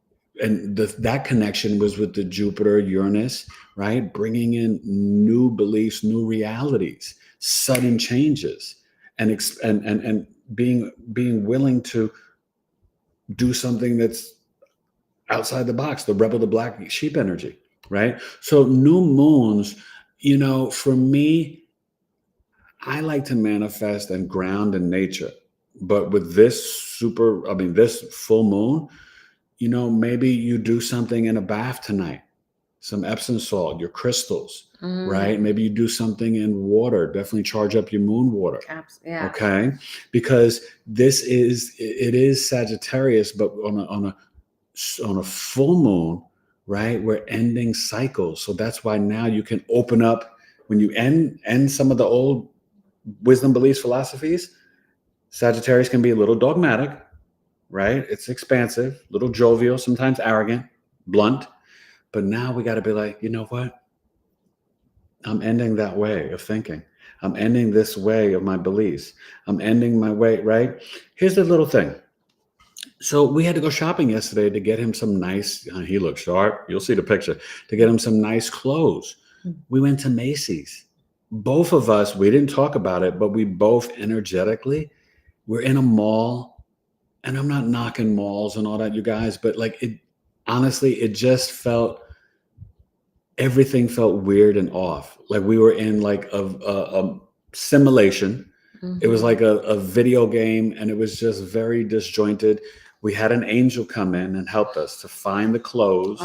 and that connection was with the Jupiter, Uranus, right? Bringing in new beliefs, new realities, sudden changes, and being willing to do something that's outside the box, the rebel, the black sheep energy, right? So new moons, for me, I like to manifest and ground in nature. But with this this full moon, maybe you do something in a bath tonight, some Epsom salt, your crystals, right? Maybe you do something in water, definitely charge up your moon water. Yeah. Okay. Because it is Sagittarius, but on a full moon, right? We're ending cycles. So that's why now you can open up when you end some of the old wisdom, beliefs, philosophies. Sagittarius can be a little dogmatic, right? It's expansive, a little jovial, sometimes arrogant, blunt. But now we got to be like, you know what? I'm ending that way of thinking. I'm ending this way of my beliefs. I'm ending my way, right? Here's the little thing. So we had to go shopping yesterday to get him some nice, he looked sharp. You'll see the picture, to get him some nice clothes. We went to Macy's. Both of us, we didn't talk about it, but we both energetically, we're in a mall, and I'm not knocking malls and all that, you guys, but honestly, it just everything felt weird and off. Like we were in like a simulation. It was like a video game, and it was just very disjointed. We had an angel come in and help us to find the clothes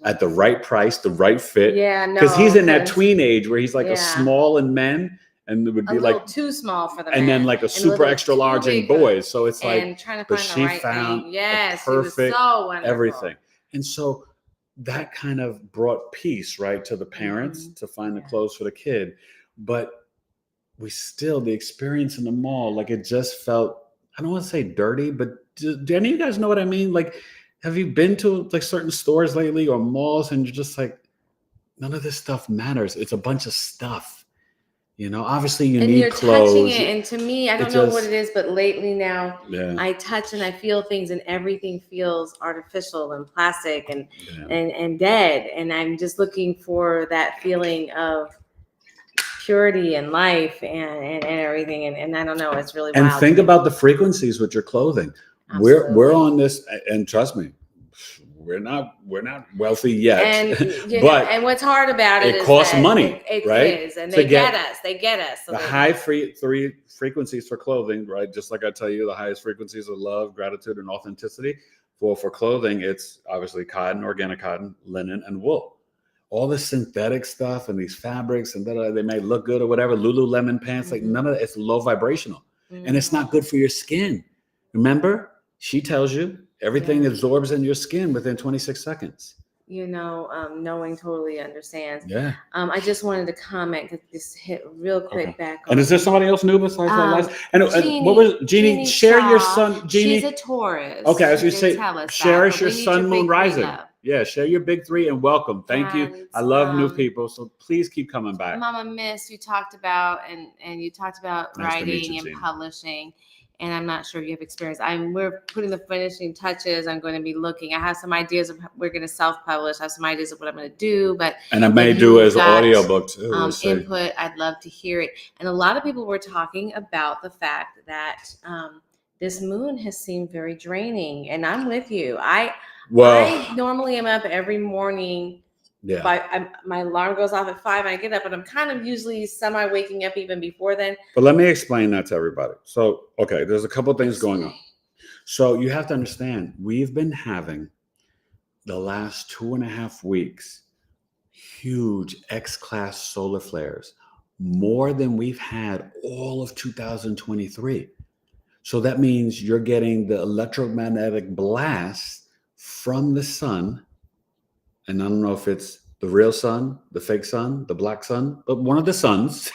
at the right price, the right fit. Yeah, no. Because he's in that tween age where he's like a small in men, and it would be like too small for the and men, then like a super extra large in boys. So it's like, trying to but find she the right found thing. Yes, perfect it was so wonderful. everything. And so that kind of brought peace, right, to the parents to find the clothes for the kid. But the experience in the mall, like it just felt, I don't want to say dirty, but do any of you guys know what I mean? Like, have you been to like certain stores lately or malls and you're just like, none of this stuff matters. It's a bunch of stuff. Obviously you need you're clothes. Touching it, and to me, I don't know what it is, but lately now, I touch and I feel things, and everything feels artificial and plastic and dead. And I'm just looking for that feeling of purity and life and everything. And I don't know, it's really wild. And think about the frequencies with your clothing. Absolutely. We're on this, and trust me, we're not wealthy yet. And but and what's hard about it is costs that money, it right? is, and they get us. So the high three frequencies for clothing, right? Just like I tell you, the highest frequencies of love, gratitude, and authenticity. For clothing, it's obviously cotton, organic cotton, linen, and wool. All the synthetic stuff and these fabrics and they may look good or whatever, Lululemon pants, like none of it, it's low vibrational. And it's not good for your skin. Remember, she tells you everything absorbs in your skin within 26 seconds. Knowing totally understands. Yeah. I just wanted to comment, because this hit real quick back on. And is there somebody else new besides that last? And Jeannie, what was Jeannie? Share your sun, Jeannie. She's a Taurus. Okay, I was going to say, share us your sun, moon, rising. Yeah, share your big three and welcome. Thank you. I love new people, so please keep coming back. Mama Miss, you talked about and you talked about writing and publishing, and I'm not sure if you have experience. We're putting the finishing touches. I'm going to be looking. I have some ideas of we're going to self-publish. I have some ideas of what I'm going to do, and I may do as an audiobook too. Input. I'd love to hear it. And a lot of people were talking about the fact that this moon has seemed very draining, and I'm with you. I normally am up every morning. Yeah. My alarm goes off at 5 and I get up, and I'm kind of usually waking up even before then. But let me explain that to everybody. So, okay, there's a couple of things going on. So you have to understand, we've been having the last 2.5 weeks, huge X-class solar flares, more than we've had all of 2023. So that means you're getting the electromagnetic blast from the sun. And I don't know if it's the real sun, the fake sun, the black sun, but one of the suns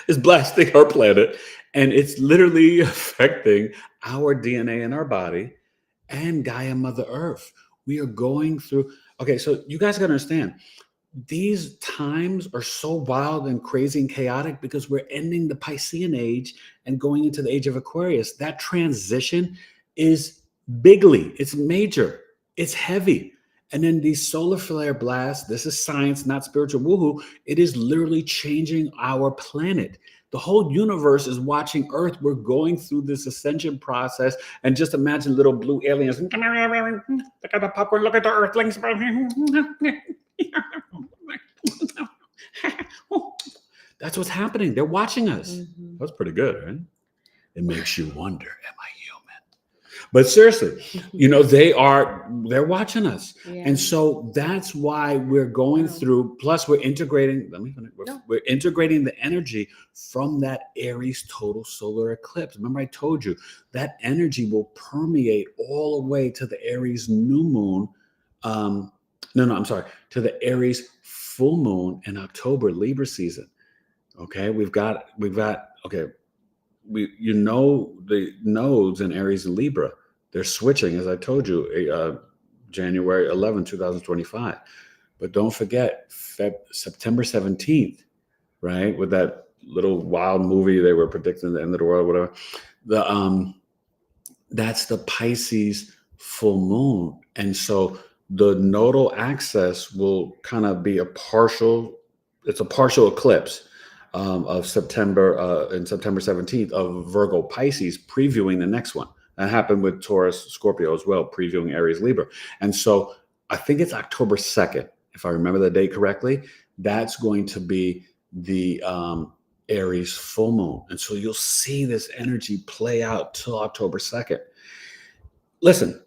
is blasting our planet, and it's literally affecting our DNA in our body. and Gaia Mother Earth. We are going through. Okay, so you guys got to understand, these times are so wild and crazy and chaotic because we're ending the Piscean age and going into the age of Aquarius. That transition is bigly, it's major, it's heavy. And then these solar flare blasts, this is science, not spiritual woohoo. It is literally changing our planet. The whole universe is watching Earth. We're going through this ascension process. And just imagine little blue aliens. Look at the popcorn, look at the Earthlings. That's what's happening. They're watching us. Mm-hmm. That's pretty good, right? It makes you wonder, am I human? But seriously, they're watching us. Yeah. And so that's why we're going through, plus we're integrating, we're integrating the energy from that Aries total solar eclipse. Remember I told you that energy will permeate all the way to the Aries new moon. To the Aries full moon in October, Libra season. Okay, the nodes in Aries and Libra, they're switching, as I told you, January 11, 2025. But don't forget, September 17th, right? With that little wild movie they were predicting the end of the world, whatever. That's the Pisces full moon. And so the nodal axis will kind of be a partial eclipse of September 17th of Virgo Pisces, previewing the next one. That happened with Taurus Scorpio as well, previewing Aries Libra. And so I think it's October 2nd, if I remember the date correctly. That's going to be the Aries full moon. And so you'll see this energy play out till October 2nd. Listen,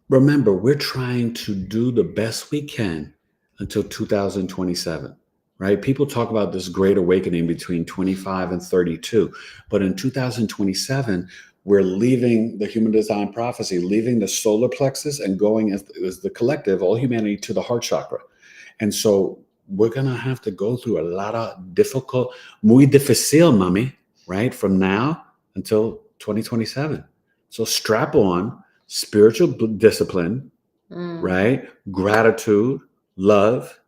remember, we're trying to do the best we can until 2027. Right? People talk about this great awakening between 25 and 32, but in 2027, we're leaving the human design prophecy, leaving the solar plexus and going as the collective, all humanity, to the heart chakra. And so we're going to have to go through a lot of difficult, muy difícil, mami, right? From now until 2027. So strap on spiritual discipline, right? Gratitude, love,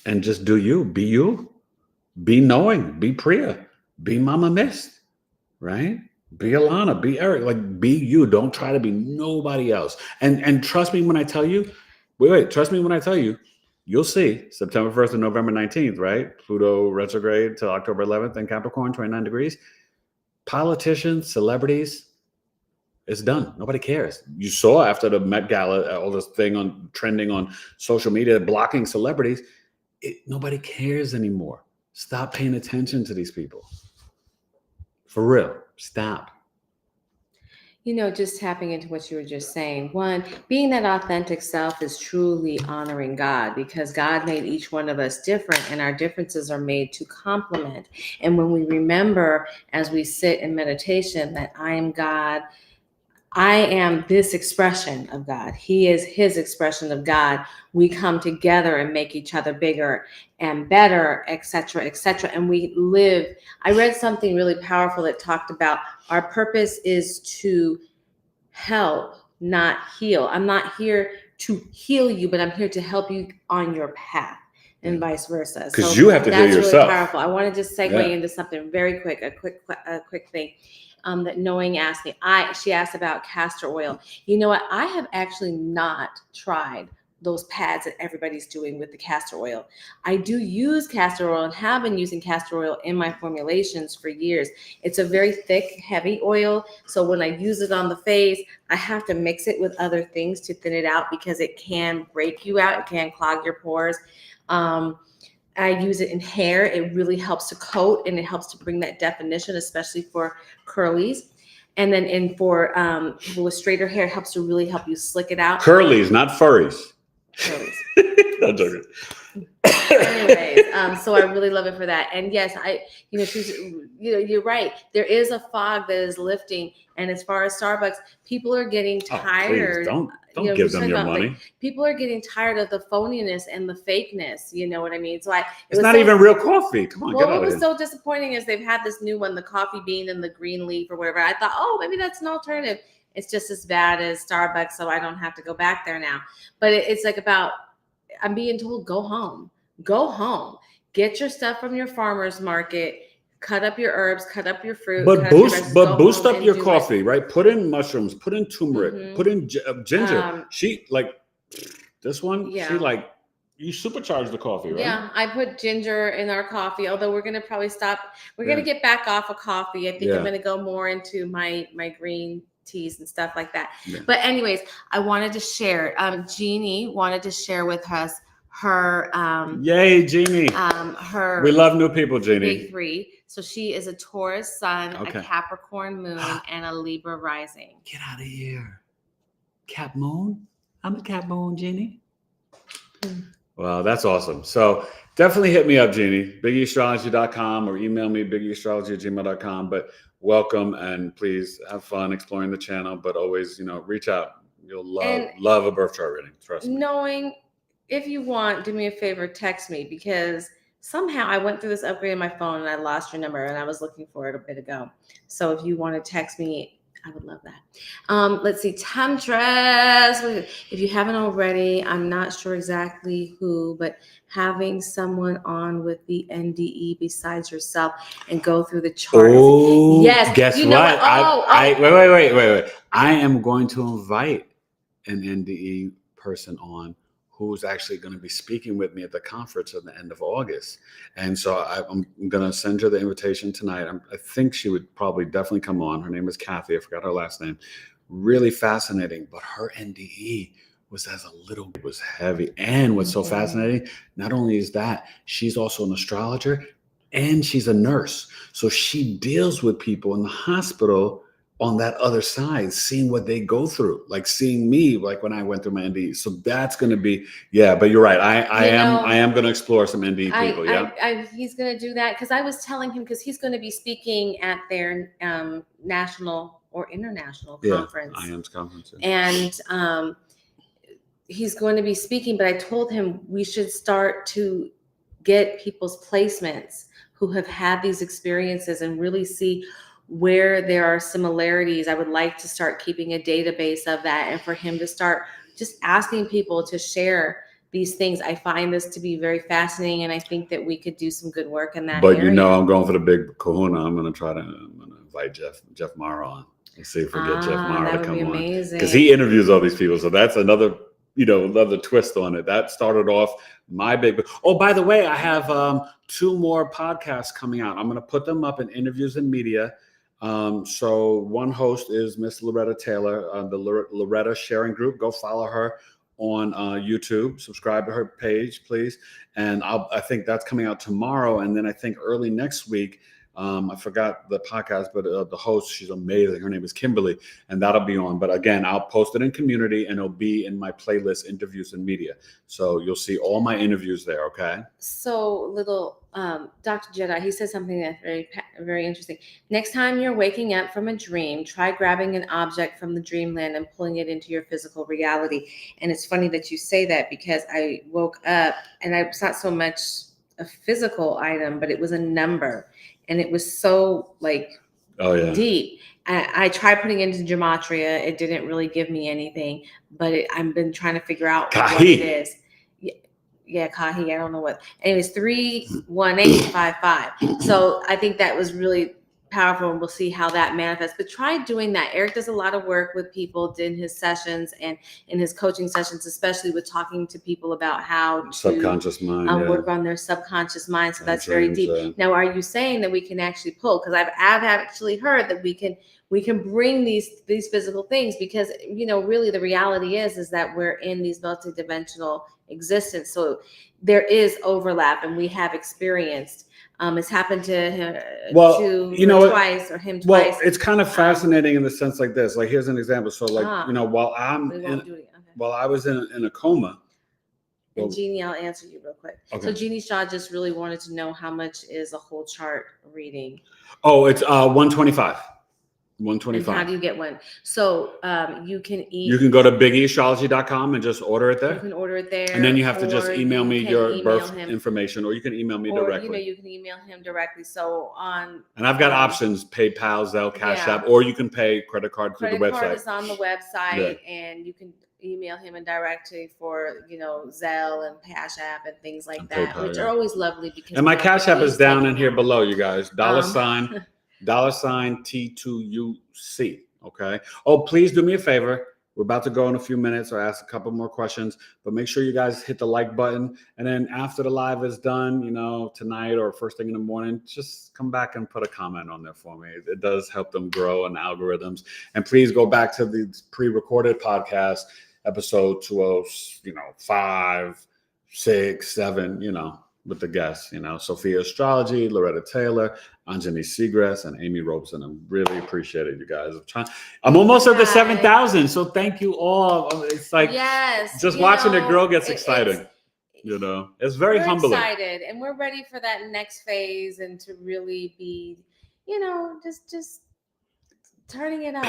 and just do you, be knowing, be Priya, be Mama Mist, right? Be Alana, be Eric, like be you. Don't try to be nobody else. And trust me when I tell you, trust me when I tell you, you'll see September 1st and November 19th, right? Pluto retrograde till October 11th in Capricorn, 29 degrees. Politicians, celebrities, it's done. Nobody cares. You saw after the Met Gala, all this thing trending on social media, blocking celebrities. Nobody cares anymore. Stop paying attention to these people. For real, stop. Just tapping into what you were just saying. One, being that authentic self is truly honoring God, because God made each one of us different, and our differences are made to complement. And when we remember, as we sit in meditation, that I am God, I am this expression of God, He is His expression of God, we come together and make each other bigger and better, etc., etc. And we live. I read something really powerful that talked about our purpose is to help, not heal. I'm not here to heal you, but I'm here to help you on your path, and vice versa. Because you have to heal yourself. That's really powerful. I want to just segue into something very quick, a quick thing. That Knowing asked me. She asked about castor oil. You know what? I have actually not tried those pads that everybody's doing with the castor oil. I do use castor oil and have been using castor oil in my formulations for years. It's a very thick, heavy oil. So when I use it on the face, I have to mix it with other things to thin it out because it can break you out. It can clog your pores. I use it in hair. It really helps to coat, and it helps to bring that definition, especially for curlies. And then for people with straighter hair, it helps to really help you slick it out. Curlies, not furries. Curlies. I'm joking. Anyways, so I really love it for that. And yes, you're right. There is a fog that is lifting. And as far as Starbucks, people are getting tired. Please, don't give them your money. People are getting tired of the phoniness and the fakeness. You know what I mean? So it's not even real coffee. Come on, get out of here. What was so disappointing is they've had this new one, the coffee bean and the green leaf or whatever. I thought, maybe that's an alternative. it's just as bad as Starbucks, so I don't have to go back there now. But it's like about, I'm being told, go home, get your stuff from your farmer's market, cut up your herbs, cut up your fruit, but boost up your coffee, right? Put in mushrooms, put in turmeric, put in ginger. This one, she like, you supercharge the coffee, right? Yeah, I put ginger in our coffee, although we're going to probably stop. We're going to get back off of coffee. I think I'm going to go more into my green teas and stuff like that. Yeah. But anyways, I wanted to share. Jeannie wanted to share with us her. Yay, Jeannie. Her. We love new people, Jeannie. Big 3. So she is a Taurus sun, a Capricorn moon, and a Libra rising. Get out of here. Cap moon? I'm a Cap moon, Jeannie. Wow, that's awesome. So definitely hit me up, Jeannie, BigEAstrology.com, or email me, BigEAstrology@gmail.com. But welcome, and please have fun exploring the channel. But always, reach out. You'll love a birth chart reading. Trust me. Knowing, if you want, do me a favor, text me, because somehow I went through this upgrade on my phone and I lost your number, and I was looking for it a bit ago. So if you want to text me, I would love that. Let's see, Temptress. If you haven't already, I'm not sure exactly who, but having someone on with the NDE besides yourself and go through the chart. Oh, yes. Guess what? Wait. I am going to invite an NDE person on who's actually going to be speaking with me at the conference at the end of August. And so I'm going to send her the invitation tonight. I think she would probably definitely come on. Her name is Kathy. I forgot her last name. Really fascinating. But her NDE was heavy. And what's so fascinating, not only is that, she's also an astrologer and she's a nurse. So she deals with people in the hospital on that other side, seeing what they go through, like seeing me, like when I went through my NDE. So that's going to be, but you're right. I am going to explore some NDE people. He's going to do that, because I was telling him, because he's going to be speaking at their national or international conference. IAM's conference. And he's going to be speaking, but I told him we should start to get people's placements who have had these experiences and really see where there are similarities. I would like to start keeping a database of that, and for him to start just asking people to share these things. I find this to be very fascinating, and I think that we could do some good work in that area. But I'm going for the big kahuna. I'm going to invite Jeff Mara on and see if we get Jeff Mara to come on, because he interviews all these people. So that's another twist on it. That started off my big. Oh, by the way, I have 2 more podcasts coming out. I'm going to put them up in Interviews and Media. So one host is Miss Loretta Taylor, the Loretta Sharing Group. Go follow her on YouTube. Subscribe to her page, please. And I think that's coming out tomorrow. And then I think early next week, I forgot the podcast, but the host, she's amazing. Her name is Kimberly, and that'll be on. But again, I'll post it in community, and it'll be in my playlist, Interviews and Media. So you'll see all my interviews there. Okay. So Dr. Jedi, he said something that's very, very interesting. Next time you're waking up from a dream, try grabbing an object from the dreamland and pulling it into your physical reality. And it's funny that you say that, because I woke up and it's not so much a physical item, but it was a number. And it was so deep. I tried putting it into gematria. It didn't really give me anything, but I've been trying to figure out what it is. Yeah, Kahi. I don't know what. Anyways, 31855. So I think that was really powerful, and we'll see how that manifests. But try doing that. Eric does a lot of work with people in his sessions and in his coaching sessions, especially with talking to people about how to subconscious mind, work on their subconscious mind. So that's very deep. Now, are you saying that we can actually pull? Because I've actually heard that we can bring these physical things, because really the reality is that we're in these multidimensional existence. So there is overlap, and we have experienced. It's happened to him twice, or him twice. Well, it's kind of fascinating in the sense like this. Like, here's an example. So, while I was in a coma. And Jeannie, I'll answer you real quick. Okay. So Jeannie Shaw just really wanted to know how much is a whole chart reading. Oh, it's $125. $125. And how do you get one? So you can go to BigEAstrology.com and just order it there. You can order it there. And then you have to just email me your birth information, or you can email me directly. You can email him directly. So and I've got options: PayPal, Zelle, Cash App, or you can pay credit card through the website. Credit card is on the website, and you can email him indirectly for Zelle and Cash App and things like that, PayPal, which are always lovely. Because and my Cash App is down in here below, you guys. $$ $T2UC. Okay. Oh, please do me a favor. We're about to go in a few minutes or ask a couple more questions, but make sure you guys hit the like button. And then after the live is done, tonight or first thing in the morning, just come back and put a comment on there for me. It does help them grow and algorithms. And please go back to the pre-recorded podcast, episode 205, 6, 7, with the guests, Sophia Astrology, Loretta Taylor, Anjani Seagrass, and Amy Robeson. I really appreciate it, you guys. I'm almost at the 7,000, so thank you all. It's like just watching the girl gets exciting. It's very humbling. We're excited, and we're ready for that next phase and to really be, just turning it up.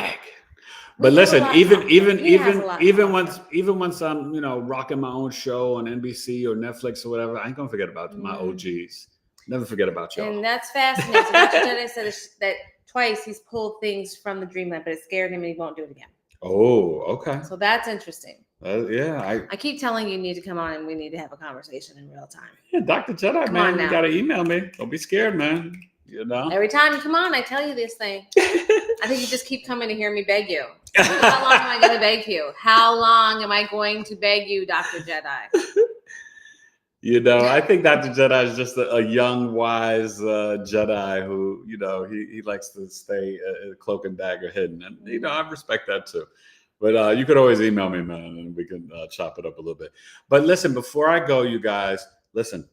But listen, even once I'm rocking my own show on NBC or Netflix or whatever, I ain't gonna forget about my OGs. Never forget about y'all. And that's fascinating. So Dr. Jedi said that twice he's pulled things from the dreamland, but it scared him and he won't do it again. Oh, okay. So that's interesting. I keep telling you need to come on and we need to have a conversation in real time. Yeah, Dr. Jedi, man, you gotta email me. Don't be scared, man. Every time you come on, I tell you this thing. I think you just keep coming to hear me beg you. How long am I going to beg you? How long am I going to beg you, Dr. Jedi? I think Dr. Jedi is just a young, wise Jedi who, he likes to stay cloak and dagger hidden. And, I respect that too. But you could always email me, man, and we can chop it up a little bit. But listen, before I go, you guys, listen,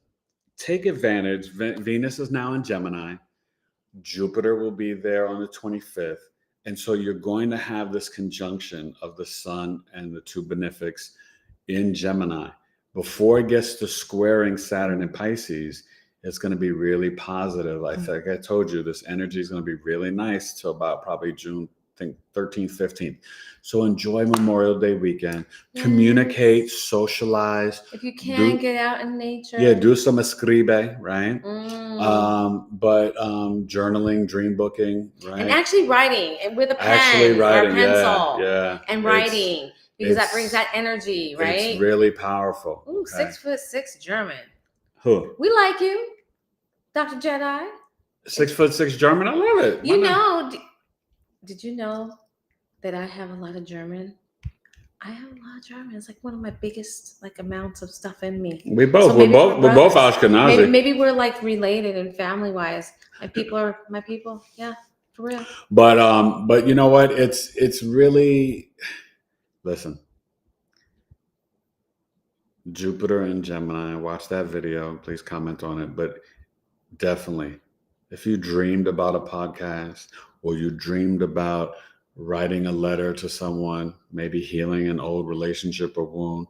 take advantage. Venus is now in Gemini. Jupiter will be there on the 25th. And so you're going to have this conjunction of the sun and the two benefics in Gemini. Before it gets to squaring Saturn and Pisces, it's going to be really positive. I think I told you this energy is going to be really nice till about probably June, I think 13th, 15th. So enjoy Memorial Day weekend. Communicate, socialize. If you can, get out in nature. Yeah, do some escribe, right? But journaling, dream booking, right? And actually writing and with a pen or a pencil. Yeah. And writing. Because that brings that energy, right? It's really powerful. Ooh, okay. 6'6" German. Who? We like you, Dr. Jedi. 6'6" German. I love it. Did you know that I have a lot of German? I have a lot of German. It's like one of my biggest amounts of stuff in me. We're both Ashkenazi. Maybe we're related and family wise. My people are my people. Yeah, for real. But you know what? It's really, listen. Jupiter and Gemini. Watch that video. Please comment on it. But definitely, if you dreamed about a podcast or you dreamed about writing a letter to someone, maybe healing an old relationship or wound,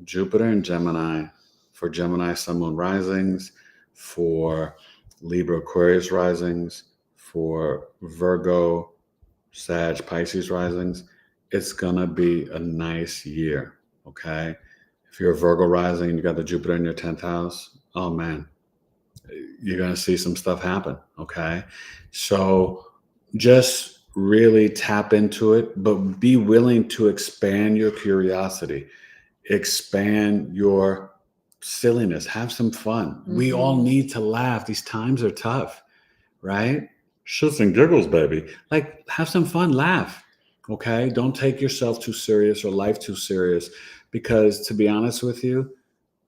Jupiter and Gemini, for Gemini Sun Moon risings, for Libra Aquarius risings, for Virgo, Sag, Pisces risings, it's gonna be a nice year, okay? If you're a Virgo rising and you got the Jupiter in your 10th house, oh man, you're gonna see some stuff happen, okay? So just really tap into it, but be willing to expand your curiosity, expand your silliness, have some fun. Mm-hmm. We all need to laugh. These times are tough, right? Shits and giggles, baby. Have some fun, laugh, okay? Don't take yourself too serious or life too serious, because to be honest with you,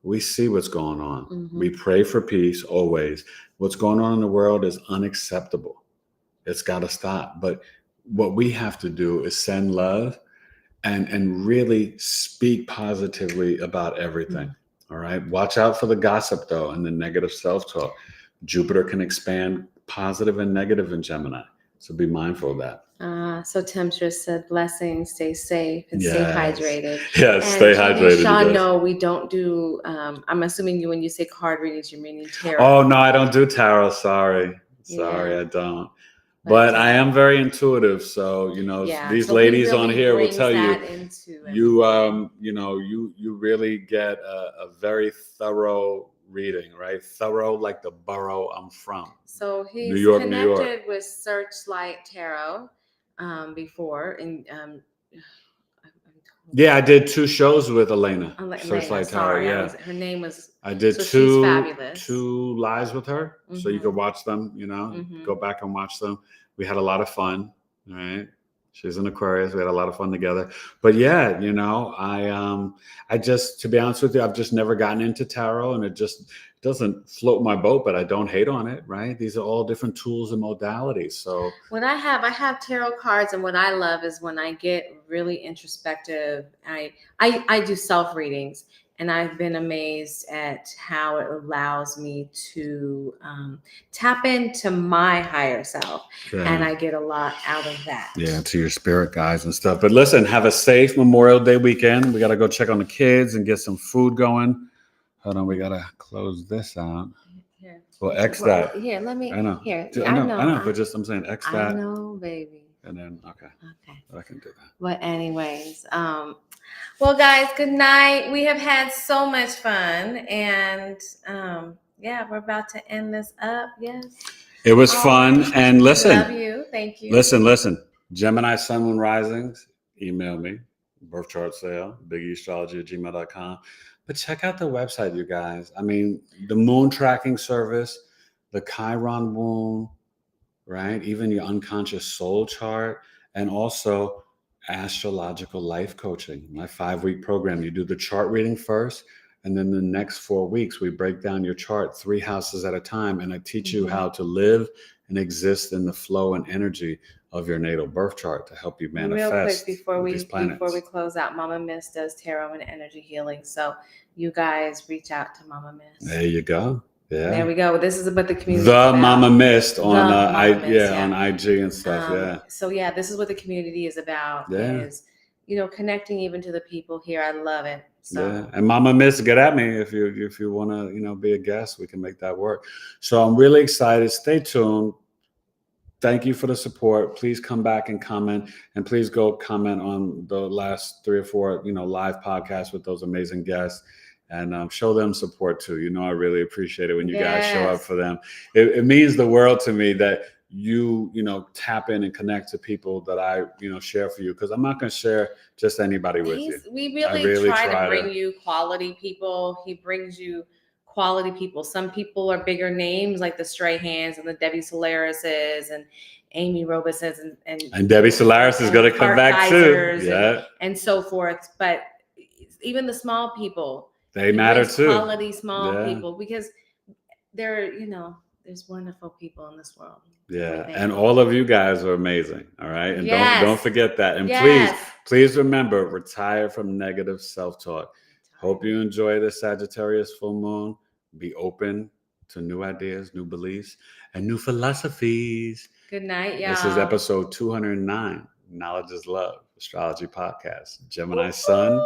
we see what's going on. Mm-hmm. We pray for peace always. What's going on in the world is unacceptable. It's got to stop. But what we have to do is send love and really speak positively about everything. Mm-hmm. All right. Watch out for the gossip, though, and the negative self-talk. Jupiter can expand positive and negative in Gemini. So be mindful of that. So Temptress said, blessings, stay safe and stay hydrated. Yes, stay hydrated. Sean, no, we don't do, I'm assuming when you say card readings, you're meaning tarot. Oh, no, I don't do tarot. Sorry, I don't. But I am very intuitive, so these so he ladies on really here will brings tell you that into you everything. you really get a very thorough reading, right? Thorough like the borough I'm from. So New he's York, New York. connected with Searchlight Tarot before, and Yeah, I did 2 shows with Elena. Elena, Searchlight Tarot. sorry, Yeah, her name was. I did So she's two fabulous. 2 lives with her, so you could watch them. Go back and watch them. We had a lot of fun. Right. She's an Aquarius. We had a lot of fun together. But yeah, I just, to be honest with you, I've just never gotten into tarot, and it just doesn't float my boat. But I don't hate on it. Right. These are all different tools and modalities. So what I have tarot cards, and what I love is when I get really introspective. I do self readings, and I've been amazed at how it allows me to tap into my higher self, and I get a lot out of that. Yeah, to your spirit guides and stuff. But listen, have a safe Memorial Day weekend. We got to go check on the kids and get some food going. Hold on, we got to close this out. Here. Well, X that. Here, let me. I know. Here, I know. But just I'm saying X that. I know, baby. And then okay, I can do that. But anyways, well, guys, good night. We have had so much fun, and we're about to end this up. Yes, it was fun. Right. And listen, love you. Thank you. Listen. Gemini Sun Moon Risings. Email me. Birth chart sale. BigEAstrology@gmail.com. But check out the website, you guys. I mean, the moon tracking service, the Chiron moon, right? Even your unconscious soul chart, and also astrological life coaching, my 5-week program. You do the chart reading first, and then the next 4 weeks, we break down your chart 3 houses at a time, and I teach you how to live and exist in the flow and energy of your natal birth chart to help you manifest. Real quick before we close out, Mama Miss does tarot and energy healing, so you guys reach out to Mama Miss. There you go. Yeah. There we go. This is about the community. The Mama Mist on on IG and stuff. So this is what the community is about. Is connecting even to the people here. I love it. So. And Mama Miss, get at me if you want to be a guest. We can make that work. So I'm really excited. Stay tuned. Thank you for the support. Please come back and comment, and please go comment on the last 3 or 4 live podcasts with those amazing guests. And show them support too. I really appreciate it when you guys show up for them. It means the world to me that you tap in and connect to people that I share for you, because I'm not going to share just anybody with you. We really try to bring you quality people. He brings you quality people. Some people are bigger names like the Strahans and the Debbie Solarises and Amy Robises and Debbie Solaris is going to come back too. And so forth. But even the small people. They matter too. Quality small people, because they're, there's wonderful people in this world. Yeah. And all of you guys are amazing. All right. And don't forget that. And please remember, retire from negative self-talk. Hope you enjoy the Sagittarius full moon. Be open to new ideas, new beliefs, and new philosophies. Good night, y'all. This is episode 209. Knowledge is Love, Astrology Podcast. Gemini Sun.